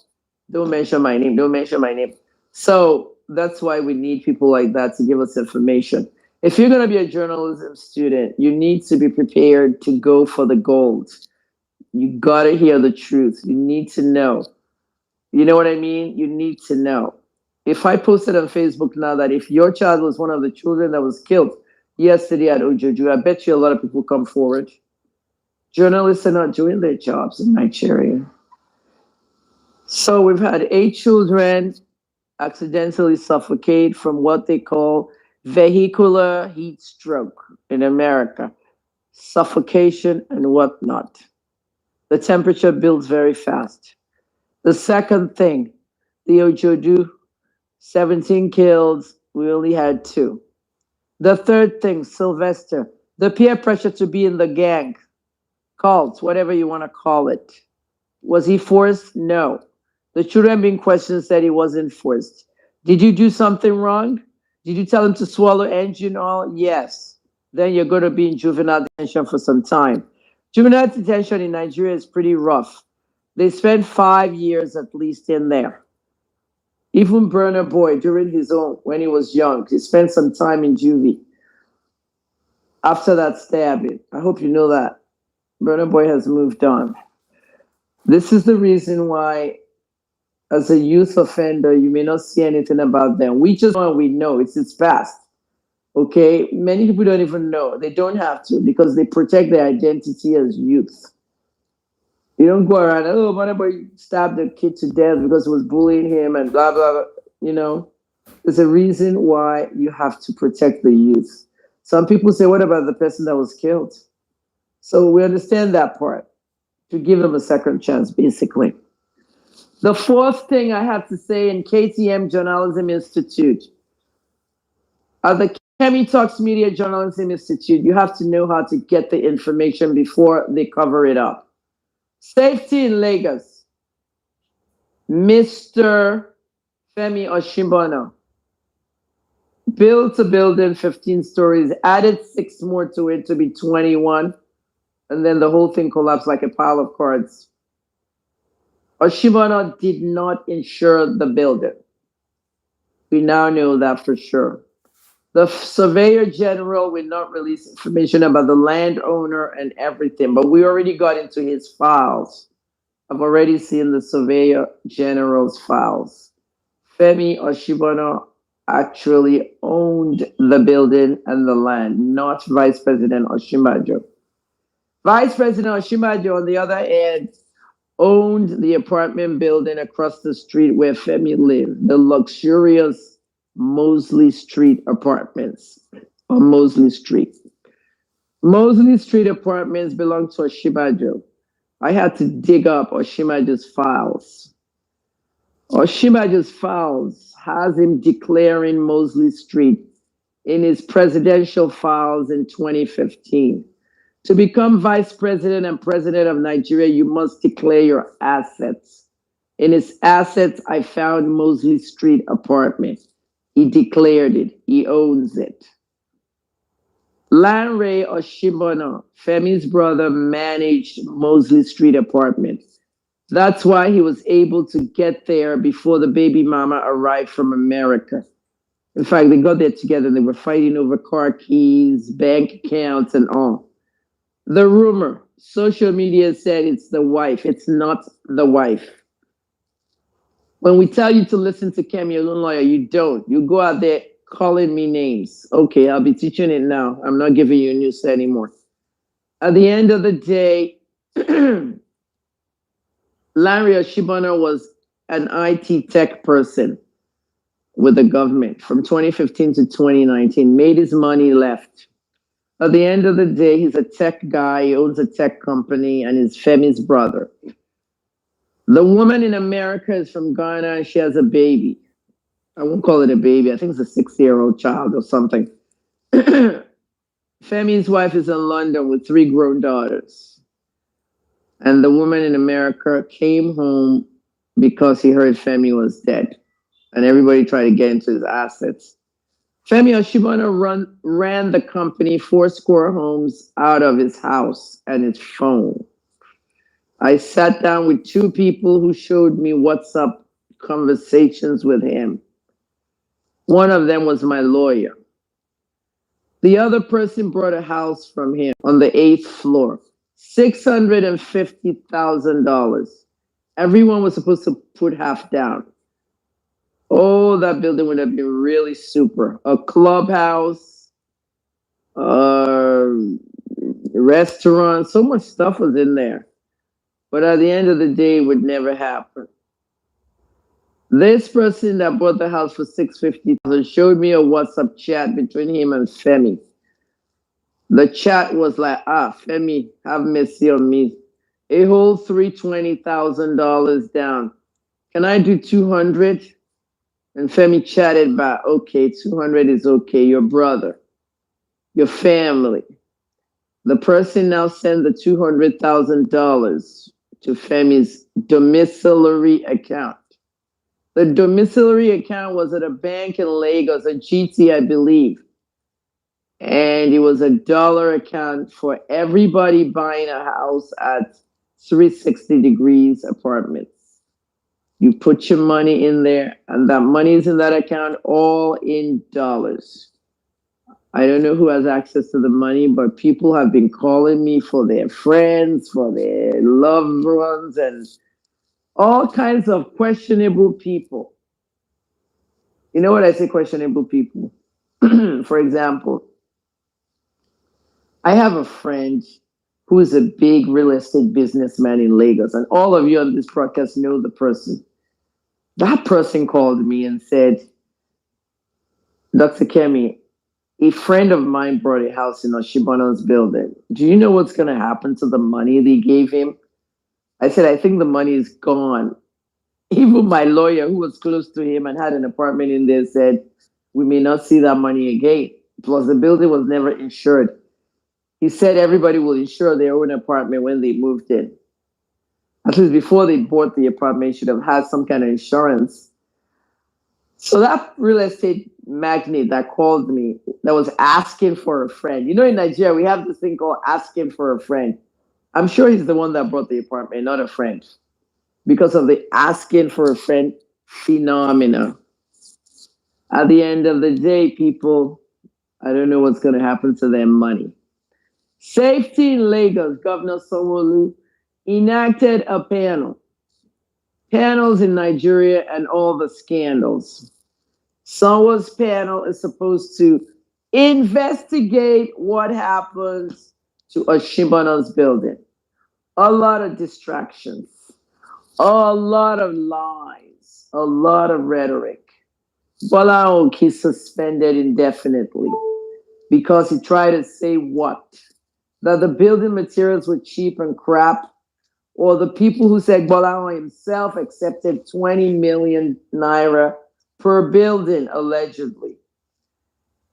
Don't mention my name, don't mention my name. So that's why we need people like that to give us information. If you're going to be a journalism student, you need to be prepared to go for the gold. You got to hear the truth. You need to know You know what I mean? You need to know. If I posted on Facebook now that if your child was one of the children that was killed yesterday at Ojodu, I bet you a lot of people come forward. Journalists are not doing their jobs in Nigeria. So we've had 8 children accidentally suffocate from what they call vehicular heat stroke in America, suffocation and whatnot. The temperature builds very fast. The second thing, the Ojodu, 17 kills, we only had 2. The third thing, Sylvester, the peer pressure to be in the gang, cult, whatever you want to call it. Was he forced? No. The children being questioned said he wasn't forced. Did you do something wrong? Did you tell him to swallow engine oil? Yes. Then you're going to be in juvenile detention for some time. Juvenile detention in Nigeria is pretty rough. They spend 5 years at least in there. Even Burna Boy, during his own, when he was young, he spent some time in juvie after that stabbing. I hope you know that. Burna Boy has moved on. This is the reason why, as a youth offender, you may not see anything about them. We just know, we know it's fast. Okay? Many people don't even know. They don't have to because they protect their identity as youth. You don't go around, oh, Burna Boy stabbed a kid to death because he was bullying him and blah, blah, blah. You know, there's a reason why you have to protect the youth. Some people say, what about the person that was killed? So we understand that part, to give them a second chance, basically. The fourth thing I have to say in KTM Journalism Institute, at the Kemi Talks Media Journalism Institute, you have to know how to get the information before they cover it up. Safety in Lagos. Mr. Femi Oshimbono built a building 15 stories, added 6 more to it to be 21, and then the whole thing collapsed like a pile of cards. Oshimbono did not insure the building. We now know that for sure. The surveyor general will not release information about the landowner and everything, but we already got into his files. I've already seen the surveyor general's files. Femi Oshimbono actually owned the building and the land, not Vice President Osinbajo. Vice President Osinbajo, on the other hand, owned the apartment building across the street where Femi lived, the luxurious Mosley Street apartments on Mosley Street. Mosley Street apartments belong to Osinbajo. I had to dig up Osinbajo's files. Osinbajo's files has him declaring Mosley Street in his presidential files in 2015. To become vice president and president of Nigeria, you must declare your assets. In his assets, I found Mosley Street apartment. He declared it. He owns it. Lanre Oshimbono, Femi's brother, managed Mosley Street apartment. That's why he was able to get there before the baby mama arrived from America. In fact, they got there together and they were fighting over car keys, bank accounts, and all. The rumor, social media said it's the wife. It's not the wife. When we tell you to listen to Kemi, your own lawyer, you don't. You go out there calling me names. Okay, I'll be teaching it now. I'm not giving you news anymore. At the end of the day, Lanre Oshimbono was an IT tech person with the government from 2015 to 2019, made his money, left. At the end of the day, he's a tech guy, he owns a tech company, and is Femi's brother. The woman in America is from Ghana, and she has a baby. I won't call it a baby. I think it's a 6-year-old child or something. Femi's wife is in London with 3 grown daughters. And the woman in America came home because he heard Femi was dead. And everybody tried to get into his assets. Femi Oshimbono ran the company 4 homes out of his house and his phone. I sat down with 2 people who showed me WhatsApp conversations with him. One of them was my lawyer. The other person brought a house from him on the 8th floor, $650,000. Everyone was supposed to put half down. Oh, that building would have been really super. A clubhouse, a restaurant, so much stuff was in there. But at the end of the day, it would never happen. This person that bought the house for $650,000 showed me a WhatsApp chat between him and Femi. The chat was like, Femi, have mercy on me. A whole $320,000 down. Can I do 200? And Femi chatted back, okay, 200 is okay. Your brother, your family. The person now sent the $200,000 to Femi's domiciliary account. The domiciliary account was at a bank in Lagos, a GT, I believe. And it was a dollar account for everybody buying a house at 360 Degrees Apartments. You put your money in there, and that money is in that account all in dollars. I don't know who has access to the money, but people have been calling me for their friends, for their loved ones, and all kinds of questionable people. You know what I say, questionable people? For example, I have a friend who is a big real estate businessman in Lagos, and all of you on this podcast know the person. That person called me and said, Dr. Kemi, a friend of mine bought a house in Oshibana's building. Do you know what's going to happen to the money they gave him? I said, I think the money is gone. Even my lawyer, who was close to him and had an apartment in there, said, we may not see that money again. Plus, the building was never insured. He said everybody will insure their own apartment when they moved in. At least before they bought the apartment, should have had some kind of insurance. So that real estate magnate that called me, that was asking for a friend. You know, in Nigeria, we have this thing called asking for a friend. I'm sure he's the one that bought the apartment, not a friend. Because of the asking for a friend phenomena. At the end of the day, people, I don't know what's going to happen to their money. Safety in Lagos, Governor Sanwo-Olu enacted a panel. Panels in Nigeria and all the scandals. Sanwo's panel is supposed to investigate what happens to Oshibana's building. A lot of distractions, a lot of lies, a lot of rhetoric. Bola Oki suspended indefinitely because he tried to say what? That the building materials were cheap and crap, or the people who said Bola himself accepted 20 million naira per building, allegedly.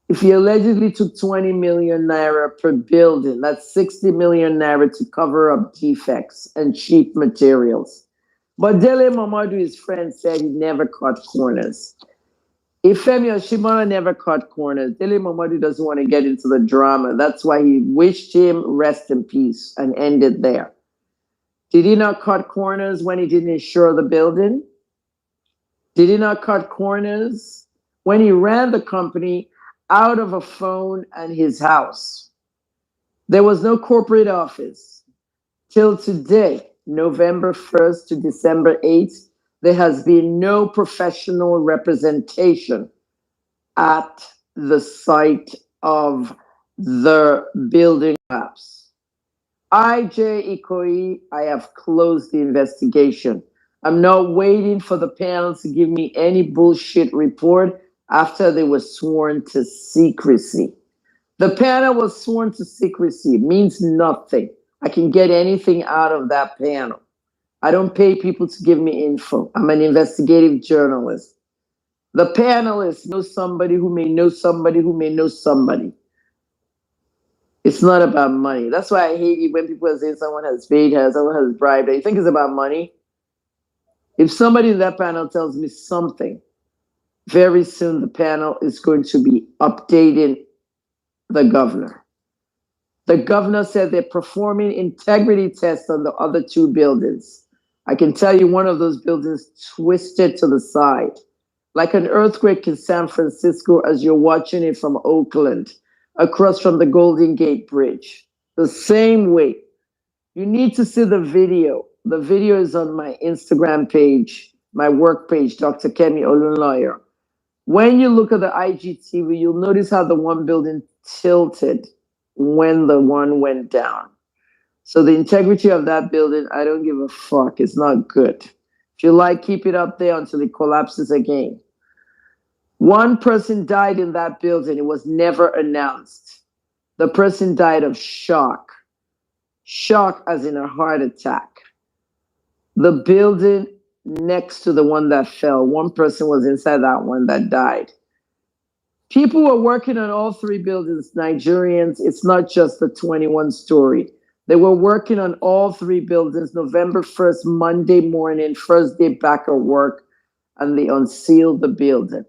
If he allegedly took 20 million naira per building, that's 60 million naira to cover up defects and cheap materials. But Dele Momodu, his friend, said he never cut corners. If Femi Oshibana never cut corners, Dele Momodu doesn't want to get into the drama. That's why he wished him rest in peace and ended there. Did he not cut corners when he didn't insure the building? Did he not cut corners when he ran the company out of a phone and his house? There was no corporate office. Till today, November 1st to December 8th, there has been no professional representation at the site of the building collapse. IJ Ikoyi, I have closed the investigation. I'm not waiting for the panel to give me any bullshit report after they were sworn to secrecy. The panel was sworn to secrecy. It means nothing. I can get anything out of that panel. I don't pay people to give me info. I'm an investigative journalist. The panelists know somebody who may know somebody who may know somebody. It's not about money. That's why I hate it when people say someone has paid her, someone has bribed her. You think it's about money? If somebody in that panel tells me something, very soon the panel is going to be updating the governor. The governor said they're performing integrity tests on the other two buildings. I can tell you one of those buildings twisted to the side, like an earthquake in San Francisco as you're watching it from Oakland, across from the Golden Gate Bridge. The same way. You need to see the video. The video is on my Instagram page, my work page, Dr. Kemi Olunloyo. When you look at the IGTV, you'll notice how the one building tilted when the one went down. So the integrity of that building, I don't give a fuck. It's not good. If you like, keep it up there until it collapses again. One person died in that building. It was never announced. The person died of shock. Shock as in a heart attack. The building next to the one that fell, one person was inside that one that died. People were working on all three buildings, Nigerians. It's not just the 21 story. They were working on all three buildings November 1st, Monday morning, first day back at work, and they unsealed the building.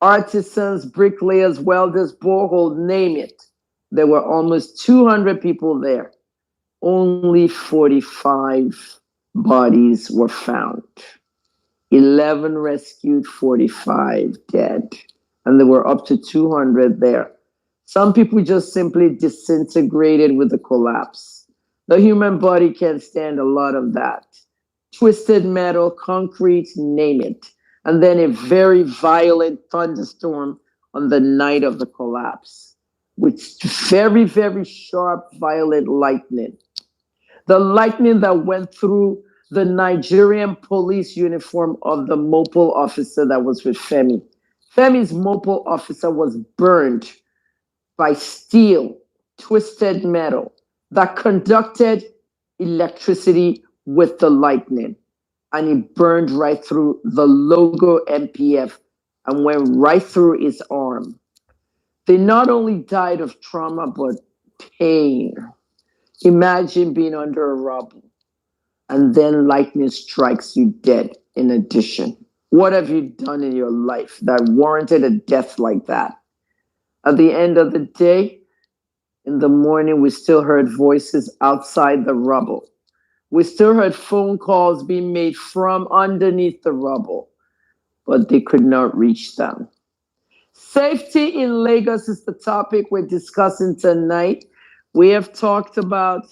Artisans, bricklayers, welders, borehole, name it. There were almost 200 people there. Only 45 bodies were found. 11 rescued, 45 dead. And there were up to 200 there. Some people just simply disintegrated with the collapse. The human body can't stand a lot of that. Twisted metal, concrete, name it. And then a very violent thunderstorm on the night of the collapse, with very, very sharp, violent lightning. The lightning that went through the Nigerian police uniform of the Mopol officer that was with Femi. Femi's Mopol officer was burned by steel, twisted metal that conducted electricity with the lightning. And it burned right through the logo MPF and went right through his arm. They not only died of trauma, but pain. Imagine being under a rubble and then lightning strikes you dead in addition. What have you done in your life that warranted a death like that? At the end of the day, in the morning, we still heard voices outside the rubble. We still heard phone calls being made from underneath the rubble, but they could not reach them. Safety in Lagos is the topic we're discussing tonight. We have talked about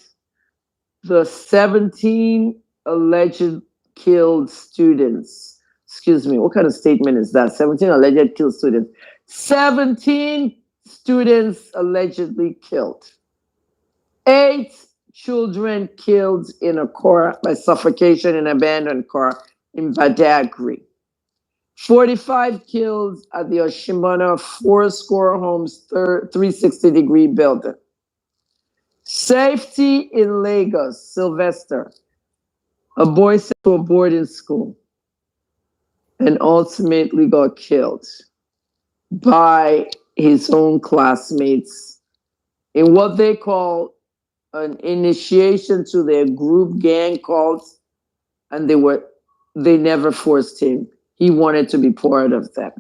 the 17 alleged killed students. Excuse me, what kind of statement is that? 17 alleged killed students. 17 students allegedly killed. 8 children killed in a car by suffocation in an abandoned car in Badagry. 45 killed at the Oshimana 4-score homes 360-degree building. Safety in Lagos, Sylvester. A boy sent to a boarding school and ultimately got killed by his own classmates in what they call an initiation to their group gang cult, and they never forced him. He wanted to be part of them.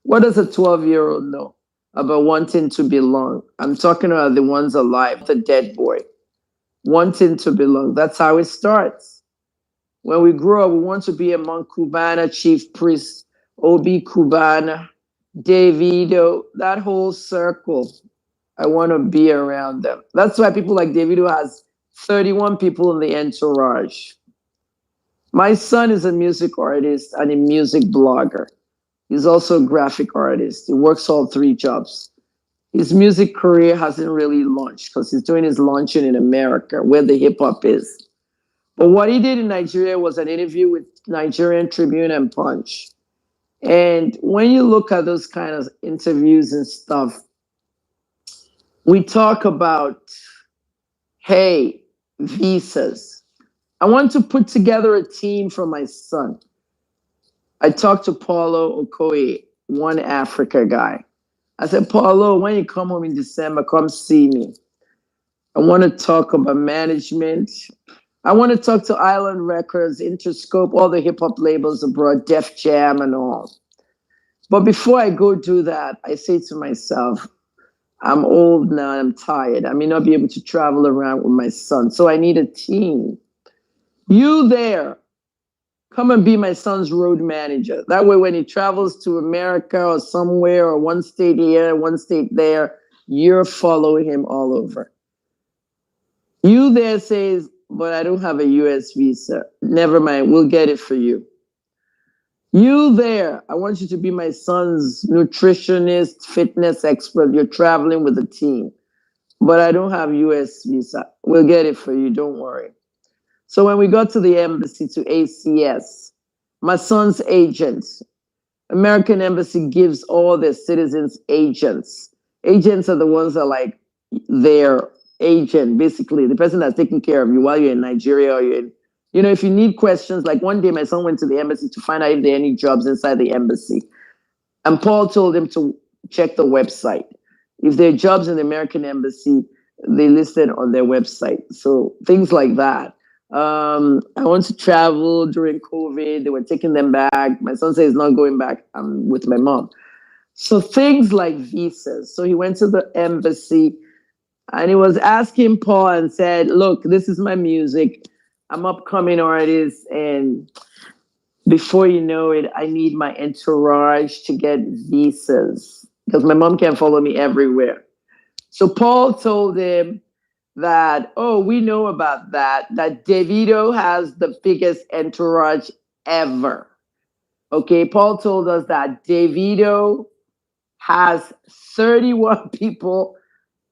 What does a 12-year-old know about wanting to belong? I'm talking about the ones alive, the dead boy. Wanting to belong. That's how it starts. When we grow up, we want to be among Cubana chief priests, Obi Cubana, Davido, that whole circle. I want to be around them. That's why people like Davido has 31 people in the entourage. My son is a music artist and a music blogger. He's also a graphic artist. He works all 3 jobs. His music career hasn't really launched because he's doing his launching in America, where the hip hop is. But what he did in Nigeria was an interview with Nigerian Tribune and Punch. And when you look at those kind of interviews and stuff, we talk about, hey, visas. I want to put together a team for my son. I talked to Paulo Okoye, One Africa guy. I said, Paulo, when you come home in December, come see me. I want to talk about management. I want to talk to Island Records, Interscope, all the hip hop labels abroad, Def Jam and all. But before I go do that, I say to myself, I'm old now, I'm tired. I may not be able to travel around with my son, so I need a team. You there, come and be my son's road manager. That way, when he travels to America or somewhere, or one state here, one state there, you're following him all over. You there says, but I don't have a US visa. Never mind, we'll get it for you. You there, I want you to be my son's nutritionist, fitness expert. You're traveling with the team, but I don't have US visa. We'll get it for you, don't worry. So when we got to the embassy, to ACS, my son's agents, American embassy gives all their citizens agents. Agents are the ones that are like their agent, basically, the person that's taking care of you while you're in Nigeria or you're in, if you need questions, like one day my son went to the embassy to find out if there are any jobs inside the embassy. And Paul told him to check the website. If there are jobs in the American embassy, they listed on their website. So things like that. I want to travel during COVID. They were taking them back. My son says he's not going back. I'm with my mom. So things like visas. So he went to the embassy and he was asking Paul and said, look, this is my music. I'm upcoming artist. And before you know it, I need my entourage to get visas because my mom can't follow me everywhere. So Paul told him that, oh, we know about that Davido has the biggest entourage ever. Okay, Paul told us that Davido has 31 people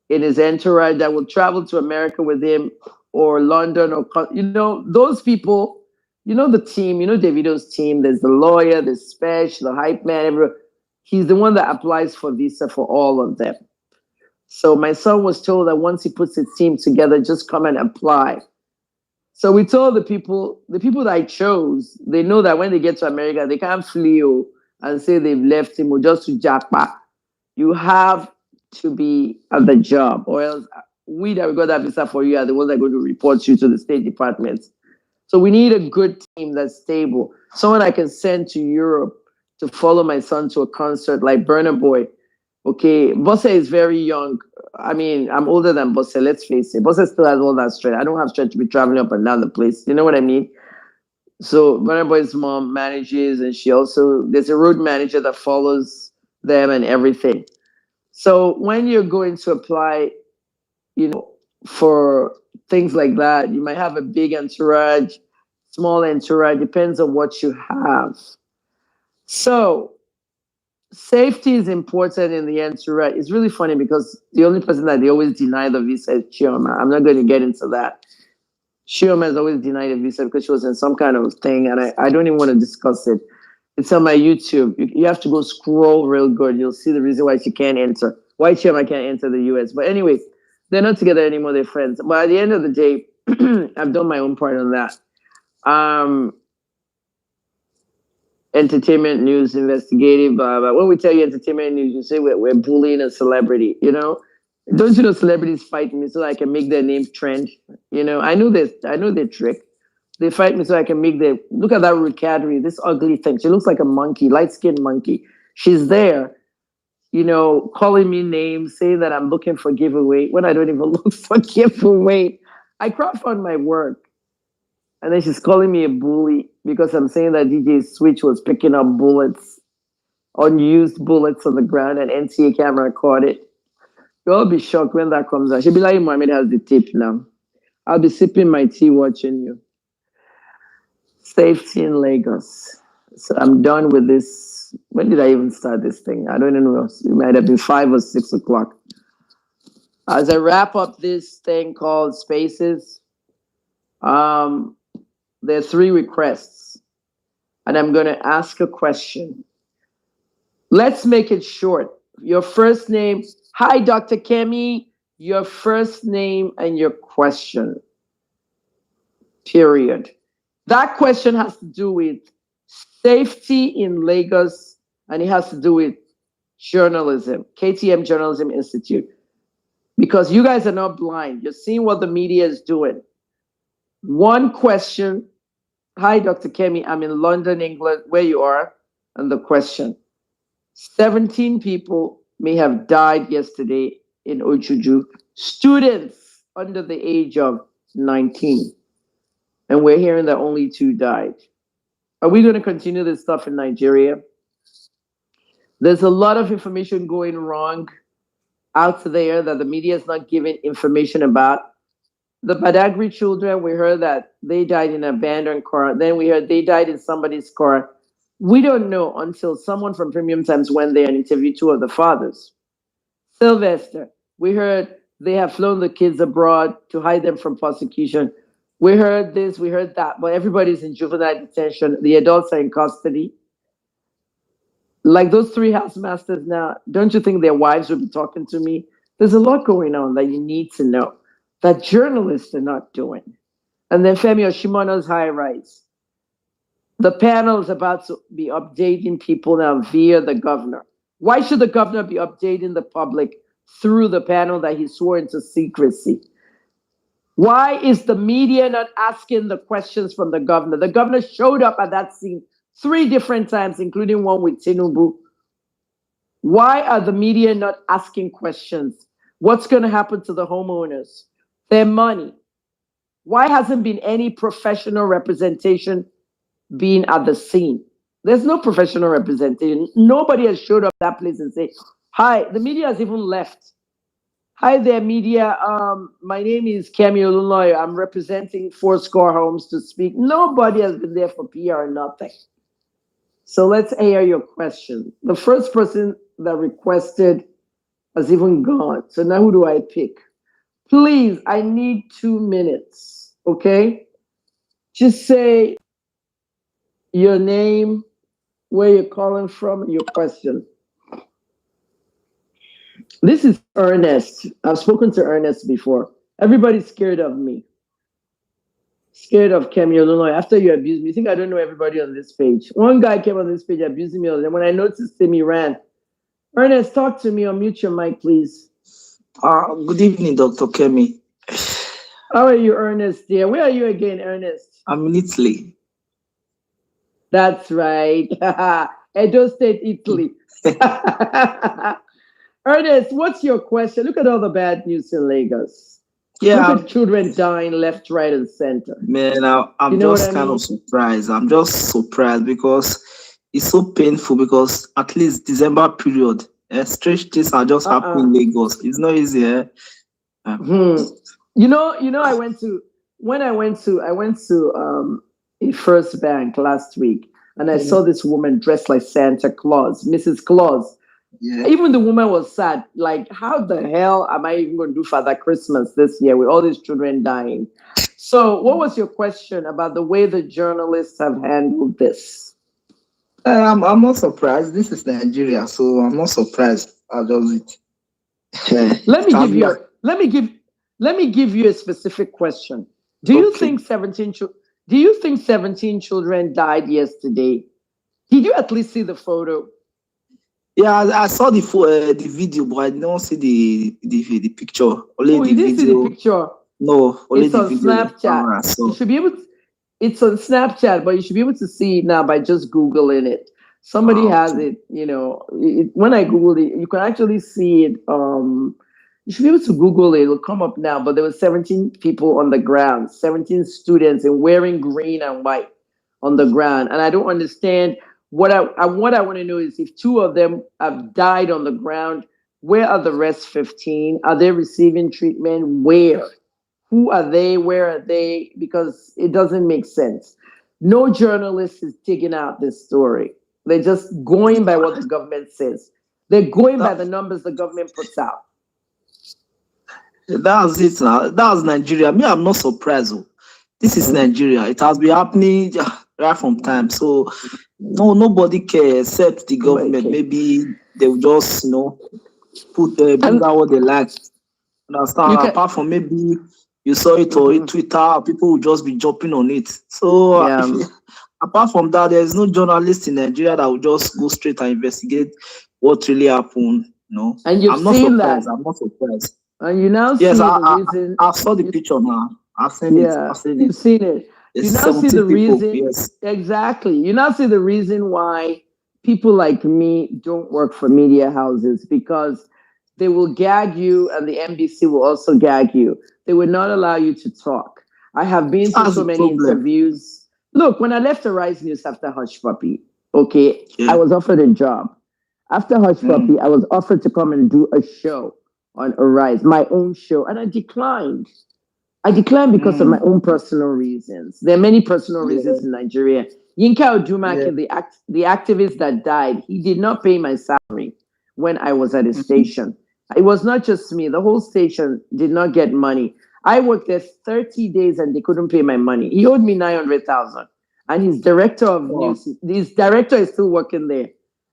in his entourage that will travel to America with him or London or, those people, the team, Davido's team, there's the lawyer, the special, the hype man, everyone. He's the one that applies for visa for all of them. So my son was told that once he puts his team together, just come and apply. So we told the people that I chose, they know that when they get to America, they can't flee and say they've left him or just to jackpot. You have to be at the job, or else we that we got that visa for you are the ones that are going to report you to the State Department. So we need a good team that's stable. Someone I can send to Europe to follow my son to a concert like Burna Boy. Okay, Bosse is very young. I mean, I'm older than Bosse, let's face it. Bosse still has all that strength. I don't have strength to be traveling up and down the place. You know what I mean? So Burna Boy's mom manages, and there's a road manager that follows them and everything. So when you're going to apply, for things like that, you might have a big entourage, small entourage, depends on what you have. So safety is important in the entourage. It's really funny because the only person that they always deny the visa is Chioma. I'm not going to get into that. Chioma has always denied a visa because she was in some kind of thing, and I don't even want to discuss it. It's on my YouTube. You have to go scroll real good. You'll see the reason why she can't enter. Why Chioma can't enter the US. But anyways, they're not together anymore. They're friends. But at the end of the day, I've done my own part on that. Entertainment news, investigative, blah, blah. When we tell you entertainment news, you say we're bullying a celebrity, Don't you know celebrities fight me so I can make their name trend? I know their trick. They fight me so I can make look at that Ruth Cadry, this ugly thing. She looks like a monkey, light-skinned monkey. She's there, calling me names, saying that I'm looking for giveaway when I don't even look for giveaway. I crowdfund my work. And then she's calling me a bully because I'm saying that DJ Switch was picking up bullets, unused bullets on the ground, and NTA camera caught it. You'll all be shocked when that comes out. She'll be like, Mohammed has the tape now. I'll be sipping my tea watching you. Safety in Lagos. So I'm done with this. When did I even start this thing? I don't even know. It might have been 5 or 6 o'clock. As I wrap up this thing called Spaces, there are 3 requests, and I'm going to ask a question. Let's make it short. Your first name. Hi, Dr. Kemi. Your first name and your question. Period. That question has to do with safety in Lagos, and it has to do with journalism, KTM Journalism Institute. Because you guys are not blind. You're seeing what the media is doing. One question. Hi, Dr. Kemi. I'm in London, England, where you are. And the question. 17 people may have died yesterday in Ojodu. Students under the age of 19. And we're hearing that only 2 died. Are we going to continue this stuff in Nigeria? There's a lot of information going wrong out there that the media is not giving information about. The Badagry children, we heard that they died in an abandoned car. Then we heard they died in somebody's car. We don't know until someone from Premium Times went there and interviewed two of the fathers. Sylvester, we heard they have flown the kids abroad to hide them from prosecution. We heard this, we heard that, but everybody's in juvenile detention. The adults are in custody. Like those three housemasters now, don't you think their wives would be talking to me? There's a lot going on that you need to know that journalists are not doing. And then Femi Oshimono's high rise. The panel is about to be updating people now via the governor. Why should the governor be updating the public through the panel that he swore into secrecy? Why is the media not asking the questions from the governor? The governor showed up at that scene 3 different times, including one with Tinubu. Why are the media not asking questions? What's going to happen to the homeowners? Their money. Why hasn't been any professional representation being at the scene? There's no professional representation. Nobody has showed up at that place and said, hi, the media has even left. Hi there, media. My name is Kemi Olunoyo. I'm representing Fourscore Homes to speak. Nobody has been there for PR or nothing. So let's air your question. The first person that requested has even gone. So now who do I pick? Please, I need 2 minutes, okay? Just say your name, where you're calling from, and your question. This is Ernest. I've spoken to Ernest before. Everybody's scared of me. Scared of Kemi Olunoyo. After you abused me, you think I don't know everybody on this page. One guy came on this page abusing me, and when I noticed him, he ran. Ernest, talk to me or mute your mic, please. Good evening, Dr. Kemi. How are you, Ernest, dear? Where are you again, Ernest? I'm in Italy. That's right. Edo State, Italy. Ernest, what's your question? Look at all the bad news in Lagos. Yeah. Look at children dying left, right, and center. Man, I'm just kind of surprised. I'm just surprised because it's so painful because at least December period, strange things are just happening in Lagos. It's not easy. You know, I went to a First Bank last week, and I saw this woman dressed like Santa Claus, Mrs. Claus. Yeah. Even the woman was sad. Like, how the hell am I even going to do Father Christmas this year with all these children dying? So, what was your question about the way the journalists have handled this? I'm not surprised. This is Nigeria, so I'm not surprised. I'll just Let me give you a specific question. Do you think 17 children died yesterday? Did you at least see the photo? Yeah, I saw the video, but I didn't see the picture. Only you didn't see the picture? No, only it's the on video. Snapchat. You should be able to, it's on Snapchat, but you should be able to see it now by just Googling it. Somebody has it, you know. When I Googled it, you can actually see it. You should be able to Google it. It'll come up now. But there were 17 people on the ground, 17 students, and wearing green and white on the ground. And I don't understand. What I want to know is if 2 of them have died on the ground, where are the rest 15? Are they receiving treatment? Where? Who are they? Where are they? Because it doesn't make sense. No journalist is digging out this story. They're just going by what the government says. They're going by the numbers the government puts out. That's it now. That's Nigeria. Me, I'm not surprised. This is Nigeria. It has been happening right from time. So nobody cares except the government. Maybe they will just, put bring out what they like. Understand? Apart from maybe you saw it on Twitter, people will just be jumping on it. So apart from that, there's no journalist in Nigeria that will just go straight and investigate what really happened. No, and you've seen that. I'm not surprised. And you now see the reason. I saw the picture now. I've seen it. I've seen it. You've seen it. It's you now see the reason. Yes. Exactly. You now see the reason why people like me don't work for media houses, because they will gag you and the NBC will also gag you. They will not allow you to talk. I have been to so many interviews. Look, when I left Arise News after Hush Puppy, I was offered a job. After Hush Puppy, I was offered to come and do a show on Arise, my own show, and I declined. I declined because of my own personal reasons. There are many personal reasons in Nigeria. Yinka Odumake, the activist that died, he did not pay my salary when I was at a station. It was not just me. The whole station did not get money. I worked there 30 days and they couldn't pay my money. He owed me 900,000. And his director of news, his director is still working there.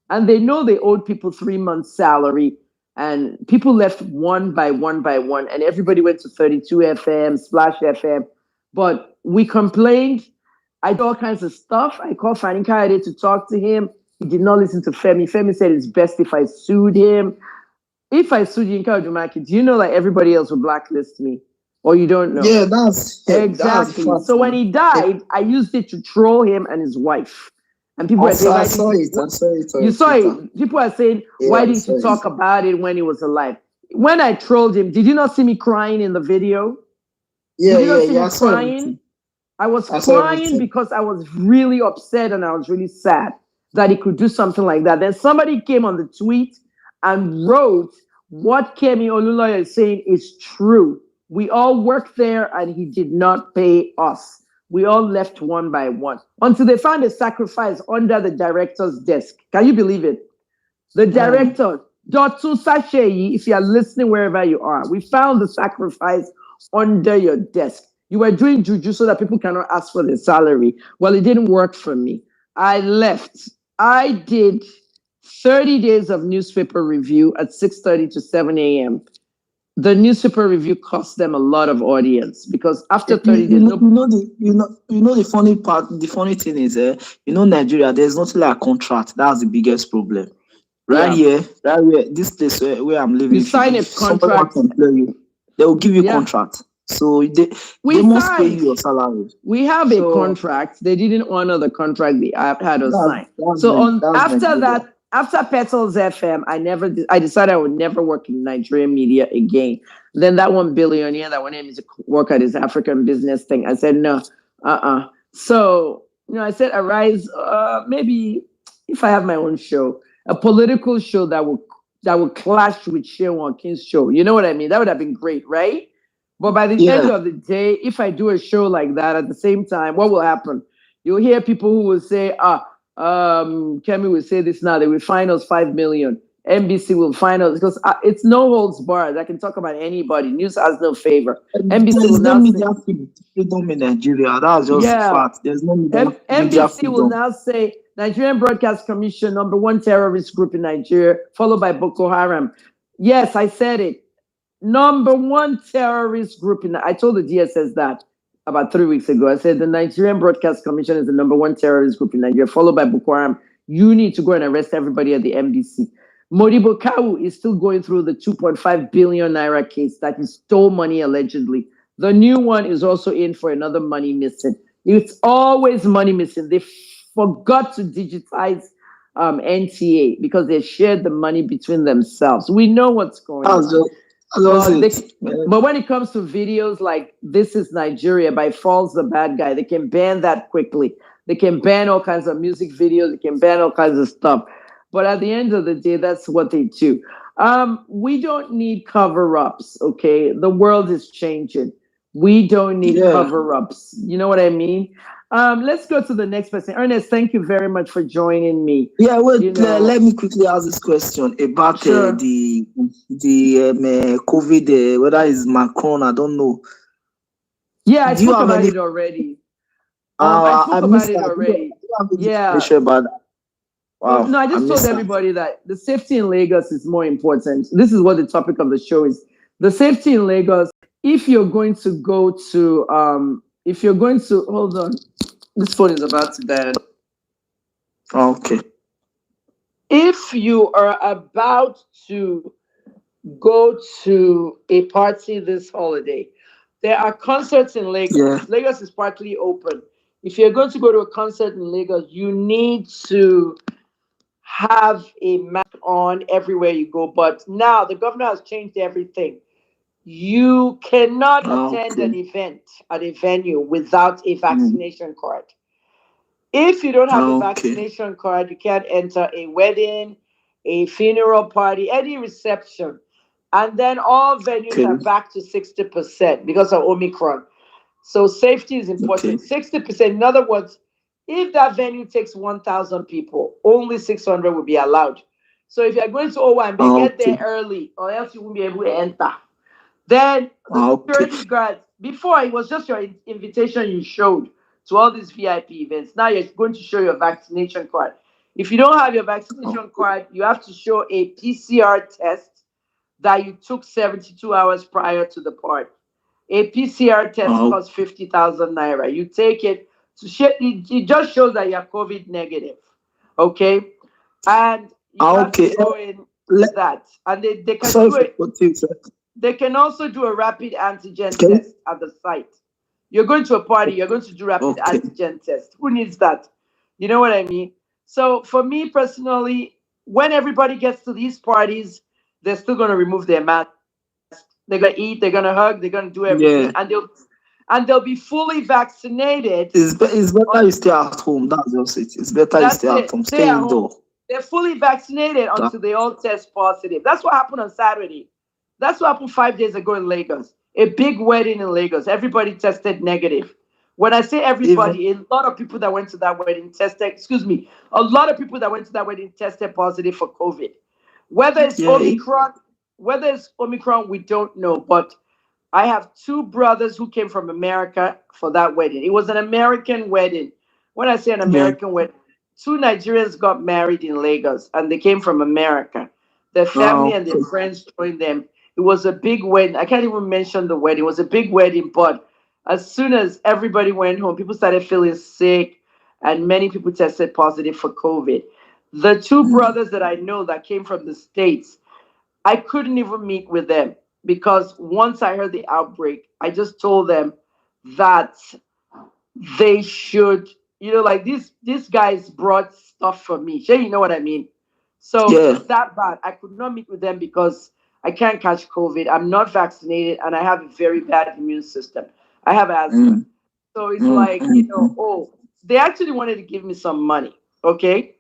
And they know they owed people 3 months' salary. And people left one by one by one, and everybody went to 32 FM, Splash FM. But we complained. I did all kinds of stuff. I called Fanny Kayode to talk to him. He did not listen to Femi. Femi said it's best if I sued him. If I sued Yinka Odumake, do you know like everybody else would blacklist me? Or you don't know? Yeah, that's exactly. So when he died, I used it to troll him and his wife. And people are saying, I saw it. You saw it. People are saying, why didn't you talk about it when he was alive? When I trolled him, did you not see me crying in the video? Did you not see me crying? I was crying because I was really upset and I was really sad that he could do something like that. Then somebody came on the tweet and wrote, what Kemi Olunloyo is saying is true. We all worked there and he did not pay us. We all left one by one until they found a sacrifice under the director's desk. Can you believe it? The director, Dotun Sasheyi, if you are listening wherever you are, we found the sacrifice under your desk. You were doing juju so that people cannot ask for their salary. Well, it didn't work for me. I left. I did 30 days of newspaper review at 6:30 to 7 a.m. The newspaper review cost them a lot of audience because after 30 days, the funny part, the funny thing is, Nigeria, there's nothing like a contract. That's the biggest problem. Here, this place where I'm living, you sign a contract, they will give you a contract. So they must pay you your salary. We have a contract. They didn't honor the contract they had us sign. After Petals FM, I decided I would never work in Nigerian media again. Then that one billionaire that wanted me to work at his African business thing, I said, no, So, I said, Arise, maybe if I have my own show, a political show that would clash with Shewan King's show. You know what I mean? That would have been great, right? But by the end of the day, if I do a show like that at the same time, what will happen? You'll hear people who will say, Kemi will say this now, they will fine us 5 million. NBC will fine us because it's no holds barred. I can talk about anybody. News has no favor. NBC will now media freedom in Nigeria. That's just a fact. There's no media NBC will now say Nigerian Broadcast Commission, #1 terrorist group in Nigeria, followed by Boko Haram. Yes, I said it. #1 terrorist group I told the DSS that about 3 weeks ago. I said the Nigerian Broadcast Commission is the #1 terrorist group in Nigeria, followed by Boko Haram. You need to go and arrest everybody at the NBC. Modibo Kawu is still going through the 2.5 billion naira case that he stole money allegedly. The new one is also in for another money missing. It's always money missing. They forgot to digitize NTA because they shared the money between themselves. We know what's going on. But when it comes to videos like This is Nigeria by Falls the Bad Guy, they can ban that quickly. They can ban all kinds of music videos. They can ban all kinds of stuff. But at the end of the day, that's what they do. We don't need cover-ups, okay? The world is changing. We don't need cover-ups. You know what I mean? Let's go to the next person. Ernest, thank you very much for joining me. Yeah, well, let me quickly ask this question about the COVID, whether it's Macron, I don't know. Yeah, I spoke about it already. I spoke about it already. Yeah. Wow. No, I just told everybody that the safety in Lagos is more important. This is what the topic of the show is. The safety in Lagos, if you're going to hold on, this phone is about to die. Okay. If you are about to go to a party this holiday, there are concerts in Lagos. Yeah. Lagos is partly open. If you're going to go to a concert in Lagos, you need to have a mask on everywhere you go. But now the governor has changed everything. You cannot attend an event at a venue without a vaccination card. If you don't have a vaccination card, you can't enter a wedding, a funeral party, any reception. And then all venues Okay. are back to 60% because of Omicron. So safety is Okay. important. 60%. In other words, if that venue takes 1,000 people, only 600 will be allowed. So if you're going to Owambe, get there Okay. early, or else you won't be able to enter. Then the Okay. security guards, before it was just your invitation you showed to all these VIP events. Now you're going to show your vaccination card. If you don't have your vaccination card, you have to show a PCR test that you took 72 hours prior to the party. A PCR test costs 50,000 naira. You take it to it just shows that you're COVID negative. Okay? And you have to Okay. go in that. And they can Sorry do for it. cutting, sir. They can also do a rapid antigen Okay. test at the site. You're going to a party, you're going to do rapid Okay. antigen test. Who needs that? You know what I mean? So for me personally, when everybody gets to these parties, they're still going to remove their mask. They're going to eat, they're going to hug, they're going to do everything. Yeah. And they'll be fully vaccinated. It's better you stay at home. That's just it. It's better you That's stay at it. home. Stay Stay at indoor. home. They're fully vaccinated until they all test positive. That's what happened on Saturday. That's what happened 5 days ago in Lagos. A big wedding in Lagos. Everybody tested negative. When I say everybody, a lot of people that went to that wedding tested, a lot of people that went to that wedding tested positive for COVID. Whether it's Omicron, we don't know. But I have two brothers who came from America for that wedding. It was an American wedding. When I say an American wedding, two Nigerians got married in Lagos and they came from America. Their family and their friends joined them. It was a big wedding. I can't even mention the wedding. It was a big wedding, but as soon as everybody went home, people started feeling sick and many people tested positive for COVID. The two brothers that I know that came from the States, I couldn't even meet with them because once I heard the outbreak, I just told them that they should, like these guys brought stuff for me. Sure, you know what I mean? So it's that bad. I could not meet with them because I can't catch COVID. I'm not vaccinated and I have a very bad immune system. I have asthma. So it's like, they actually wanted to give me some money. Okay.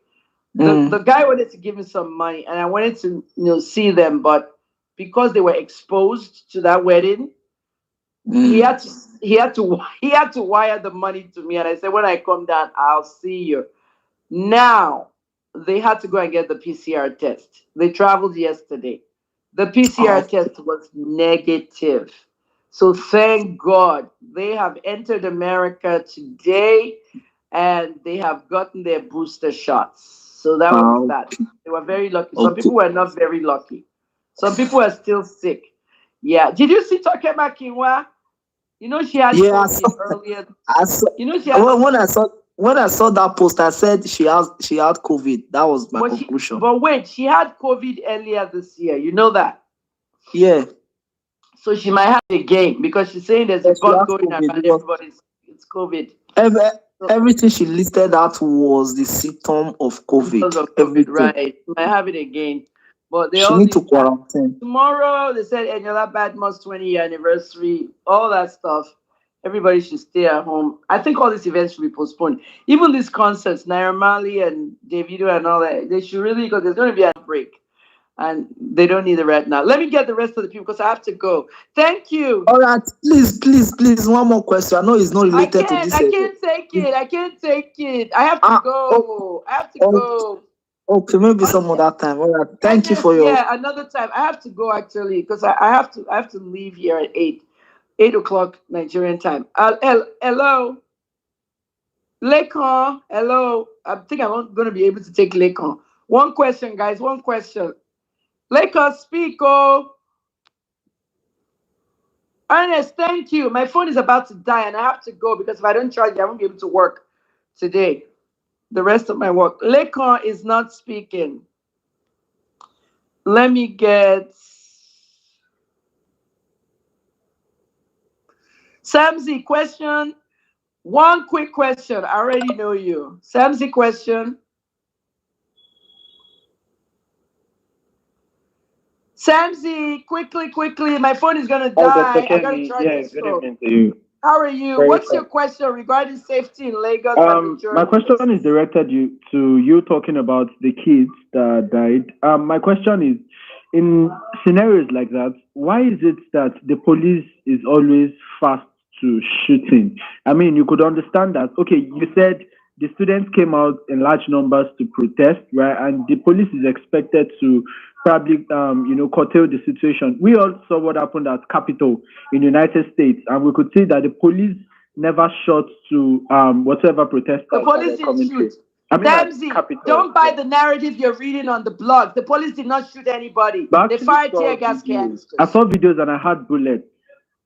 The guy wanted to give me some money and I wanted to, see them, but because they were exposed to that wedding, he had to wire the money to me, and I said, when I come down, I'll see you. Now they had to go and get the PCR test. They traveled yesterday. The PCR test was negative. So thank God they have entered America today and they have gotten their booster shots. So that was that. They were very lucky. Some people were not very lucky. Some people are still sick. Yeah. Did you see Tokema Kinwa? She had COVID earlier. She had, when I saw that post, I said she had COVID. That was my conclusion. But wait, she had COVID earlier this year. You know that? Yeah. So she might have it again because she's saying there's a bug going around. Everybody's it's COVID. Everything she listed out was the symptom of COVID. Everything. Right. She might have it again. But they she need to quarantine. Tomorrow, they said Eniola Badmus 20-year anniversary, all that stuff. Everybody should stay at home. I think all these events should be postponed. Even these concerts, Naira Marley and Davido and all that, they should really, because there's going to be a break. And they don't need it right now. Let me get the rest of the people because I have to go. Thank you. All right. Please. One more question. I know it's not related to this. I can't take it. I have to go. Okay, maybe some other time. All right. Thank you for your. Yeah, another time. I have to go actually because I have to leave here at 8 o'clock Nigerian time. Hello, Lekon. Hello. I think I'm not going to be able to take Lekon. One question, guys. One question. Lekon, speak. Oh, Ernest, thank you. My phone is about to die, and I have to go because if I don't charge it, I won't be able to work today. The rest of my work. Lekon is not speaking. Let me get Samzi question. One quick question. I already know you. Samzi question. Samzi, quickly. My phone is gonna die. I gotta charge this phone. Good evening to you. How are you? What's your question regarding safety in Lagos? My question is directed to you talking about the kids that died. My question is, in scenarios like that, why is it that the police is always fast to shooting? I mean, you could understand that. Okay, you said the students came out in large numbers to protest, right? And the police is expected to probably, curtail the situation. We all saw what happened at Capitol in the United States, and we could see that the police never shot to whatever protesters. The police didn't shoot. Damsey, don't buy the narrative you're reading on the blog. The police did not shoot anybody. They fired tear gas canisters. I saw videos and I had bullets.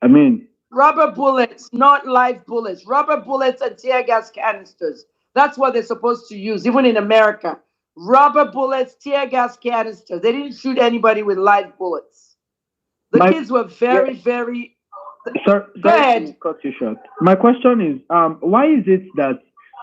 I mean, rubber bullets, not live bullets. Rubber bullets and tear gas canisters. That's what they're supposed to use, even in America. Rubber bullets, tear gas canisters. They didn't shoot anybody with live bullets. The kids were very. Sir, go ahead. Cut you short. My question is, why is it that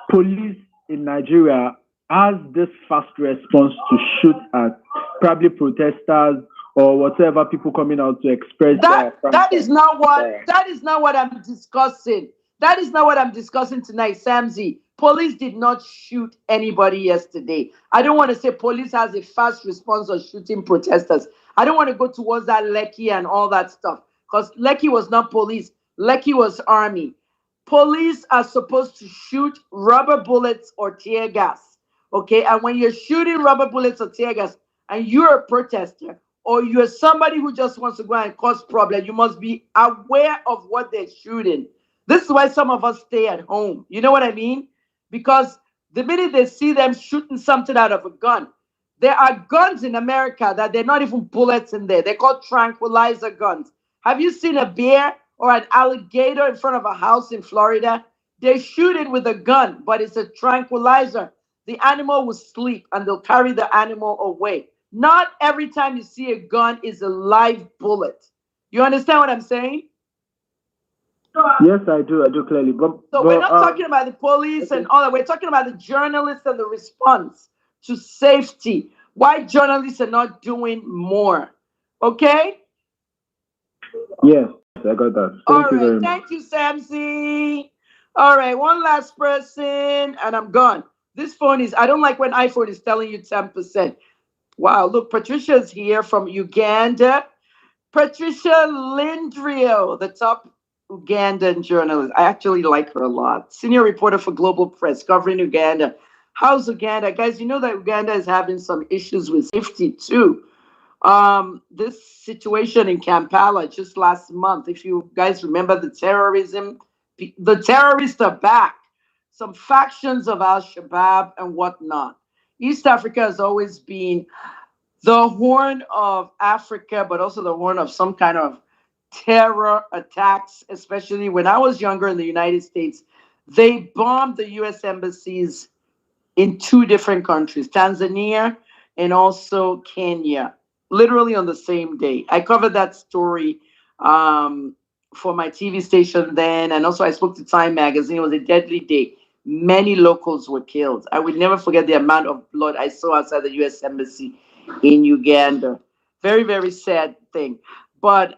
police in Nigeria has this fast response to shoot at probably protesters or whatever people coming out to express that is not what I'm discussing. That is not what I'm discussing tonight, Samzy. Police did not shoot anybody yesterday. I don't want to say police has a fast response of shooting protesters. I don't want to go towards that Lekki and all that stuff, because Lekki was not police. Lekki was army. Police are supposed to shoot rubber bullets or tear gas. Okay, and when you're shooting rubber bullets or tear gas and you're a protester, or you're somebody who just wants to go and cause problems, you must be aware of what they're shooting. This is why some of us stay at home. You know what I mean? Because the minute they see them shooting something out of a gun, there are guns in America that they're not even bullets in there. They're called tranquilizer guns. Have you seen a bear or an alligator in front of a house in Florida? They shoot it with a gun, but it's a tranquilizer. The animal will sleep and they'll carry the animal away. Not every time you see a gun is a live bullet. You understand what I'm saying? Yes, I do clearly. But we're not talking about the police and all that. We're talking about the journalists and the response to safety. Why journalists are not doing more. Okay? Yes, I got that. Thank you very much. Thank you, Samzy. All right, one last person, and I'm gone. This phone I don't like when iPhone is telling you 10%. Wow, look, Patricia's here from Uganda. Patricia Lindrio, the top Ugandan journalist. I actually like her a lot. Senior reporter for Global Press covering Uganda. How's Uganda? Guys, you know that Uganda is having some issues with safety too. This situation in Kampala just last month, if you guys remember the terrorists are back. Some factions of Al-Shabaab and whatnot. East Africa has always been the Horn of Africa, but also the Horn of some kind of terror attacks, especially when I was younger in the United States. They bombed the U.S. embassies in 2 different countries, Tanzania and also Kenya, literally on the same day. I covered that story for my TV station then, and also I spoke to Time Magazine. It was a deadly day. Many locals were killed. I will never forget the amount of blood I saw outside the U.S. Embassy in Uganda. Very, very sad thing. But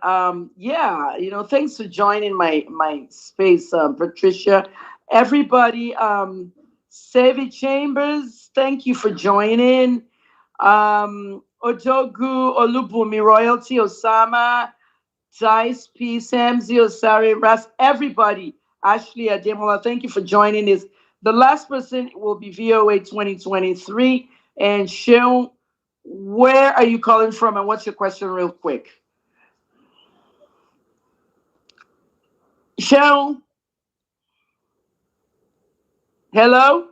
yeah, thanks for joining my space, Patricia. Everybody, Savvy Chambers, thank you for joining. Ojogu, Olubumi, Royalty, Osama, Dice, P, Samzy, Osari, Ras, everybody. Ashley Ademola, thank you for joining us. The last person will be VOA 2023. And Sean, where are you calling from and what's your question real quick? Sean? Hello?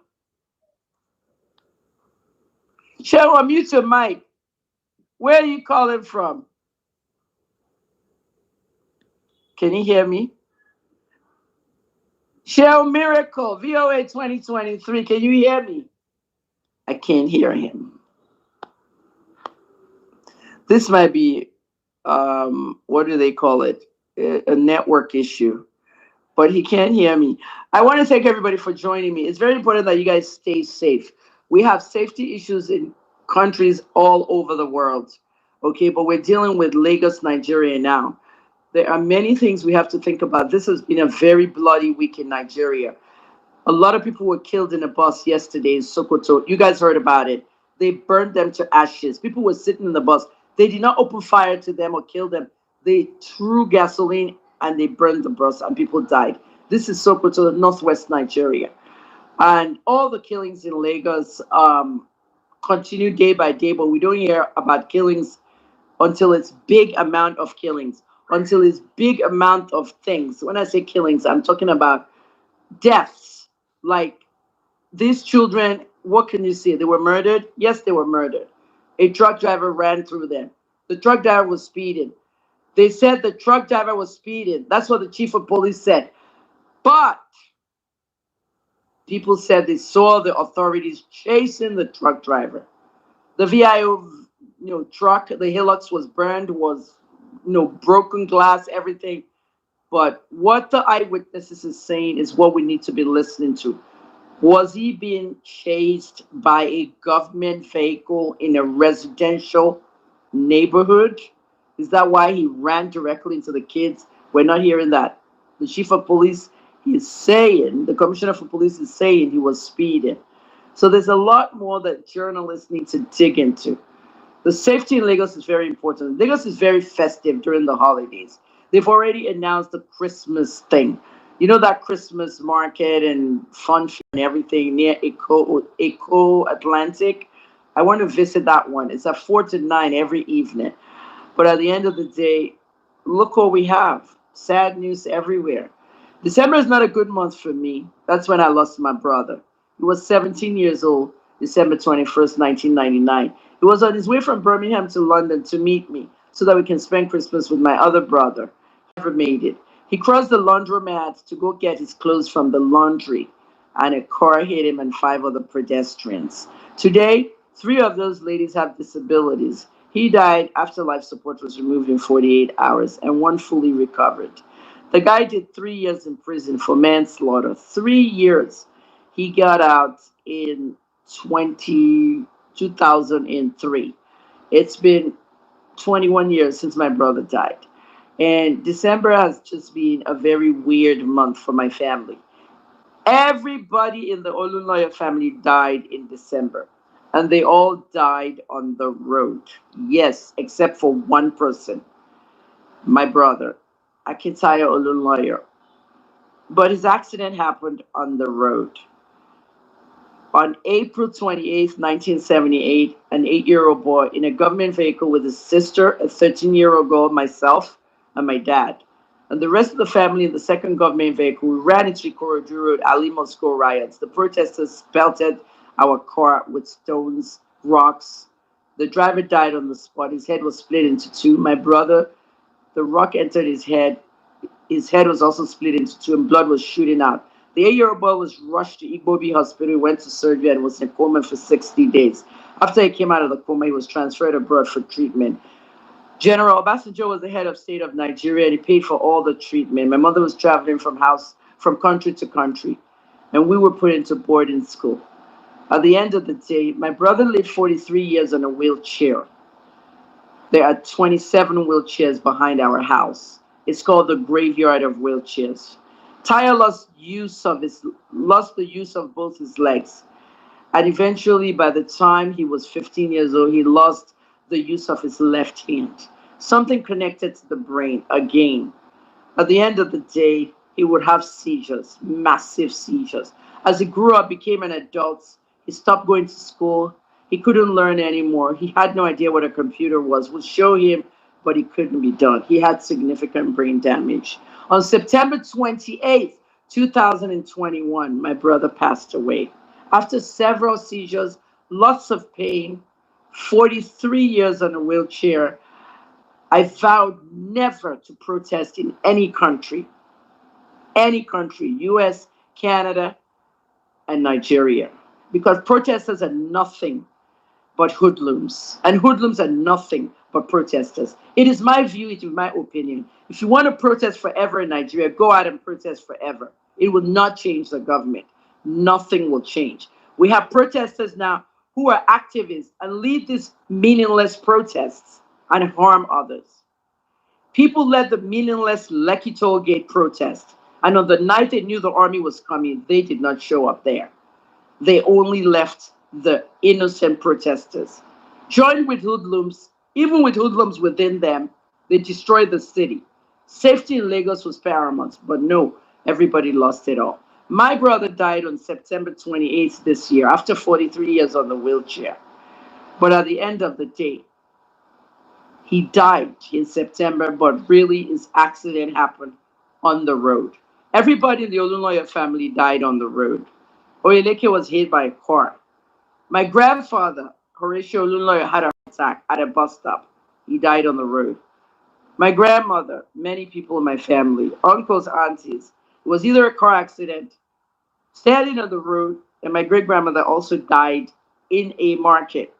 Sean, unmute your mic. Where are you calling from? Can you hear me? Shell Miracle, VOA 2023. Can you hear me? I can't hear him. This might be, what do they call it? A network issue. But he can't hear me. I want to thank everybody for joining me. It's very important that you guys stay safe. We have safety issues in countries all over the world. Okay, but we're dealing with Lagos, Nigeria now. There are many things we have to think about. This has been a very bloody week in Nigeria. A lot of people were killed in a bus yesterday in Sokoto. You guys heard about it. They burned them to ashes. People were sitting in the bus. They did not open fire to them or kill them. They threw gasoline and they burned the bus and people died. This is Sokoto, northwest Nigeria. And all the killings in Lagos continue day by day, but we don't hear about killings until it's big amount of killings, until it's big amount of things. When I say killings, I'm talking about deaths. Like these children, what can you say? They were murdered? Yes, they were murdered. A truck driver ran through them. The truck driver was speeding. They said the truck driver was speeding. That's what the chief of police said. But people said they saw the authorities chasing the truck driver. The VIO, truck, the Hilux was burned, was, broken glass, everything. But what the eyewitnesses is saying is what we need to be listening to. Was he being chased by a government vehicle in a residential neighborhood? Is that why he ran directly into the kids? We're not hearing that. The chief of police is saying, the commissioner for police is saying he was speeding. So there's a lot more that journalists need to dig into. The safety in Lagos is very important. Lagos is very festive during the holidays. They've already announced the Christmas thing. You know, that Christmas market and fun and everything near Eco Atlantic. I want to visit that one. It's at 4 to 9 every evening. But at the end of the day, look what we have. Sad news everywhere. December is not a good month for me. That's when I lost my brother. He was 17 years old, December 21st, 1999. He was on his way from Birmingham to London to meet me so that we can spend Christmas with my other brother. Never made it. He crossed the laundromat to go get his clothes from the laundry, and a car hit him and 5 other pedestrians. Today, 3 of those ladies have disabilities. He died after life support was removed in 48 hours, and 1 fully recovered. The guy did 3 years in prison for manslaughter. 3 years. He got out in 2003. It's been 21 years since my brother died. And December has just been a very weird month for my family. Everybody in the Olunloyo family died in December. And they all died on the road. Yes, except for one person, my brother, Akitayo Olunloyo. But his accident happened on the road. On April 28th, 1978, an 8-year-old boy in a government vehicle with his sister, a 13-year-old girl, myself, and my dad, and the rest of the family in the second government vehicle, we ran into Ikorodu Road, Ali Moscow riots. The protesters pelted our car with stones, rocks. The driver died on the spot. His head was split into 2. My brother, the rock entered his head. His head was also split into 2, and blood was shooting out. The 8-year-old boy was rushed to Igbobi Hospital, went to surgery, and was in a coma for 60 days. After he came out of the coma, he was transferred abroad for treatment. General Obasanjo was the head of state of Nigeria, and he paid for all the treatment. My mother was traveling from country to country, and we were put into boarding school. At the end of the day, my brother lived 43 years on a wheelchair. There are 27 wheelchairs behind our house. It's called the graveyard of wheelchairs. Tayo lost the use of both his legs. And eventually, by the time he was 15 years old, he lost the use of his left hand. Something connected to the brain again. At the end of the day, he would have seizures, massive seizures. As he grew up, became an adult, he stopped going to school. He couldn't learn anymore. He had no idea what a computer was. We'll show him, but it couldn't be done. He had significant brain damage. On September 28th, 2021, my brother passed away. After several seizures, lots of pain, 43 years on a wheelchair, I vowed never to protest in any country, US, Canada, and Nigeria, because protesters are nothing but hoodlums, and hoodlums are nothing but protesters. It is my view, it is my opinion. If you want to protest forever in Nigeria, go out and protest forever. It will not change the government. Nothing will change. We have protesters now who are activists and lead these meaningless protests and harm others. People led the meaningless Lekki Toll Gate protest, and on the night they knew the army was coming, they did not show up there. They only left the innocent protesters. Joined with hoodlums Even with hoodlums within them, they destroyed the city. Safety in Lagos was paramount, but no, everybody lost it all. My brother died on September 28th this year after 43 years on the wheelchair. But at the end of the day, he died in September, but really his accident happened on the road. Everybody in the Olunloyo family died on the road. Oyeleke was hit by a car. My grandfather, Horatio Olunloyo, had a heart attack at a bus stop. He died on the road. My grandmother, many people in my family, uncles, aunties, it was either a car accident, standing on the road, and my great grandmother also died in a market.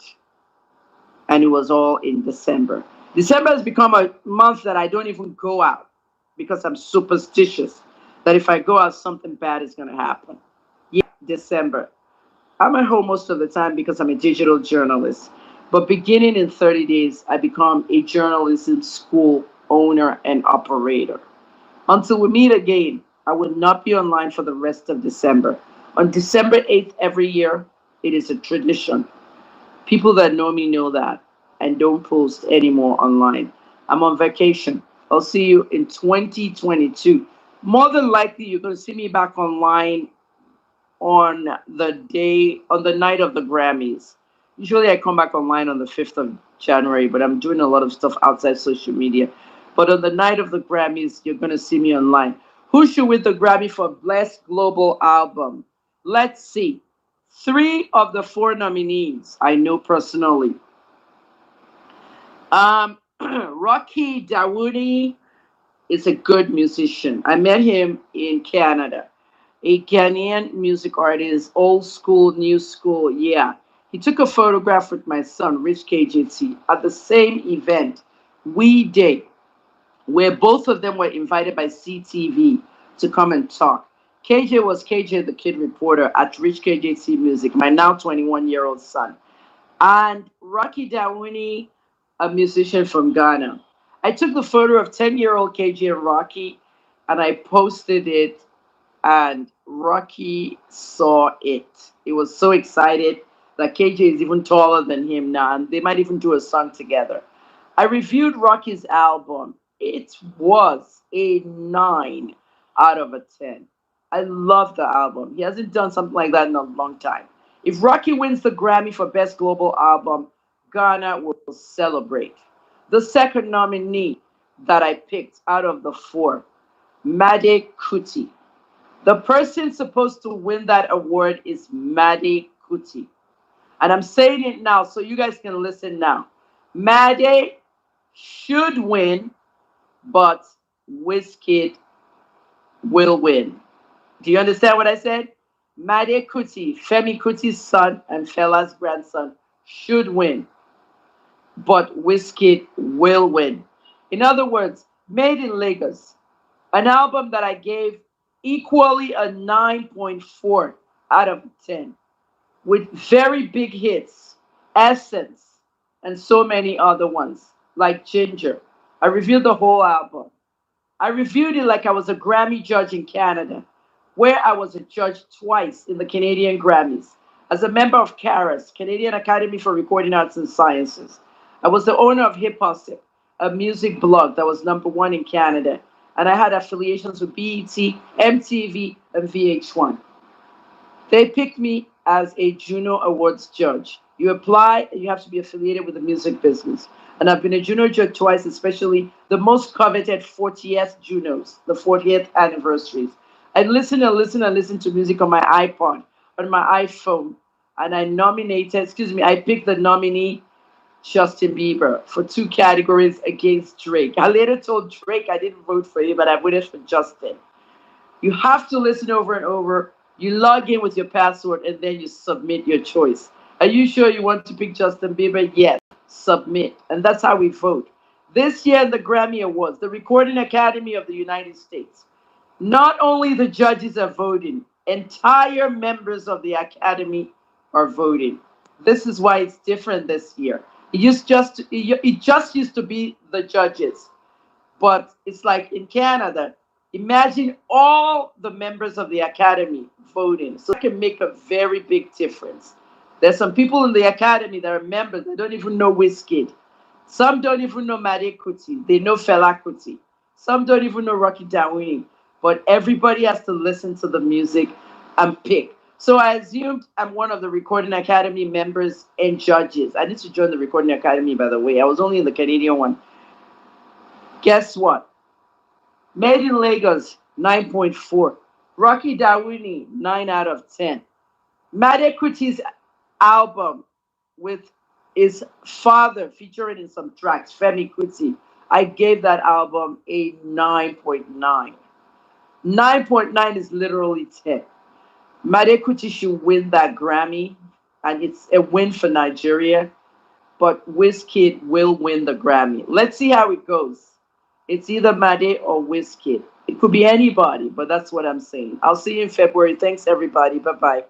And it was all in December. December has become a month that I don't even go out because I'm superstitious that if I go out, something bad is going to happen. Yeah, December. I'm at home most of the time because I'm a digital journalist. But beginning in 30 days, I become a journalism school owner and operator. Until we meet again, I will not be online for the rest of December. On December 8th every year, it is a tradition. People that know me know that and don't post anymore online. I'm on vacation. I'll see you in 2022. More than likely, you're going to see me back online on the night of the Grammys. Usually I come back online on the 5th of January, but I'm doing a lot of stuff outside social media. But on the night of the Grammys, you're going to see me online. Who should win the Grammy for Best Global Album? Let's see. 3 of the 4 nominees I know personally. Rocky Dawoodi is a good musician. I met him in Canada. A Ghanaian music artist, old school, new school, yeah. He took a photograph with my son, Rich KJT, at the same event we did, where both of them were invited by CTV to come and talk. KJ was KJ the Kid reporter at Rich KJT Music, my now 21-year-old son. And Rocky Dawoodi, a musician from Ghana. I took the photo of 10-year-old KJ and Rocky, and I posted it, and Rocky saw it. He was so excited that KJ is even taller than him now, and they might even do a song together. I reviewed Rocky's album. It was a 9 out of a 10. I love the album. He hasn't done something like that in a long time. If Rocky wins the Grammy for Best Global Album, Ghana will celebrate. The second nominee that I picked out of the 4, Made Kuti. The person supposed to win that award is Made Kuti. And I'm saying it now so you guys can listen now. Made should win, but Wizkid will win. Do you understand what I said? Made Kuti, Femi Kuti's son and Fela's grandson, should win, but Wizkid will win. In other words, Made in Lagos, an album that I gave equally a 9.4 out of 10, with very big hits, Essence, and so many other ones, like Ginger. I reviewed the whole album. I reviewed it like I was a Grammy judge in Canada, where I was a judge twice in the Canadian Grammys. As a member of CARAS, Canadian Academy for Recording Arts and Sciences, I was the owner of Hip Gossip, a music blog that was #1 in Canada, and I had affiliations with BET, MTV, and VH1. They picked me as a Juno Awards judge. You apply and you have to be affiliated with the music business. And I've been a Juno judge twice, especially the most coveted 40th Junos, the 40th anniversaries. I listen and listen and listen to music on my iPod, on my iPhone, and I picked the nominee, Justin Bieber, for 2 categories against Drake. I later told Drake I didn't vote for him, but I voted for Justin. You have to listen over and over. You log in with your password, and then you submit your choice. Are you sure you want to pick Justin Bieber? Yes. Submit. And that's how we vote. This year in the Grammy Awards, the Recording Academy of the United States, not only the judges are voting, entire members of the Academy are voting. This is why it's different this year. It just used to be the judges. But it's like in Canada, imagine all the members of the Academy voting. So it can make a very big difference. There's some people in the Academy that are members that don't even know Wizkid. Some don't even know Made Kuti. They know Fela Kuti. Some don't even know Rocky Dawini. But everybody has to listen to the music and pick. So I assumed I'm one of the Recording Academy members and judges. I need to join the Recording Academy, by the way. I was only in the Canadian one. Guess what? Made in Lagos, 9.4. Rocky Dawini, 9 out of 10. Made Kuti's album with his father featuring in some tracks, Femi Kuti, I gave that album a 9.9. 9.9 is literally 10. Made Kuti should win that Grammy, and it's a win for Nigeria, but Wizkid will win the Grammy. Let's see how it goes. It's either Made or Wizkid. It could be anybody, but that's what I'm saying. I'll see you in February. Thanks, everybody. Bye-bye.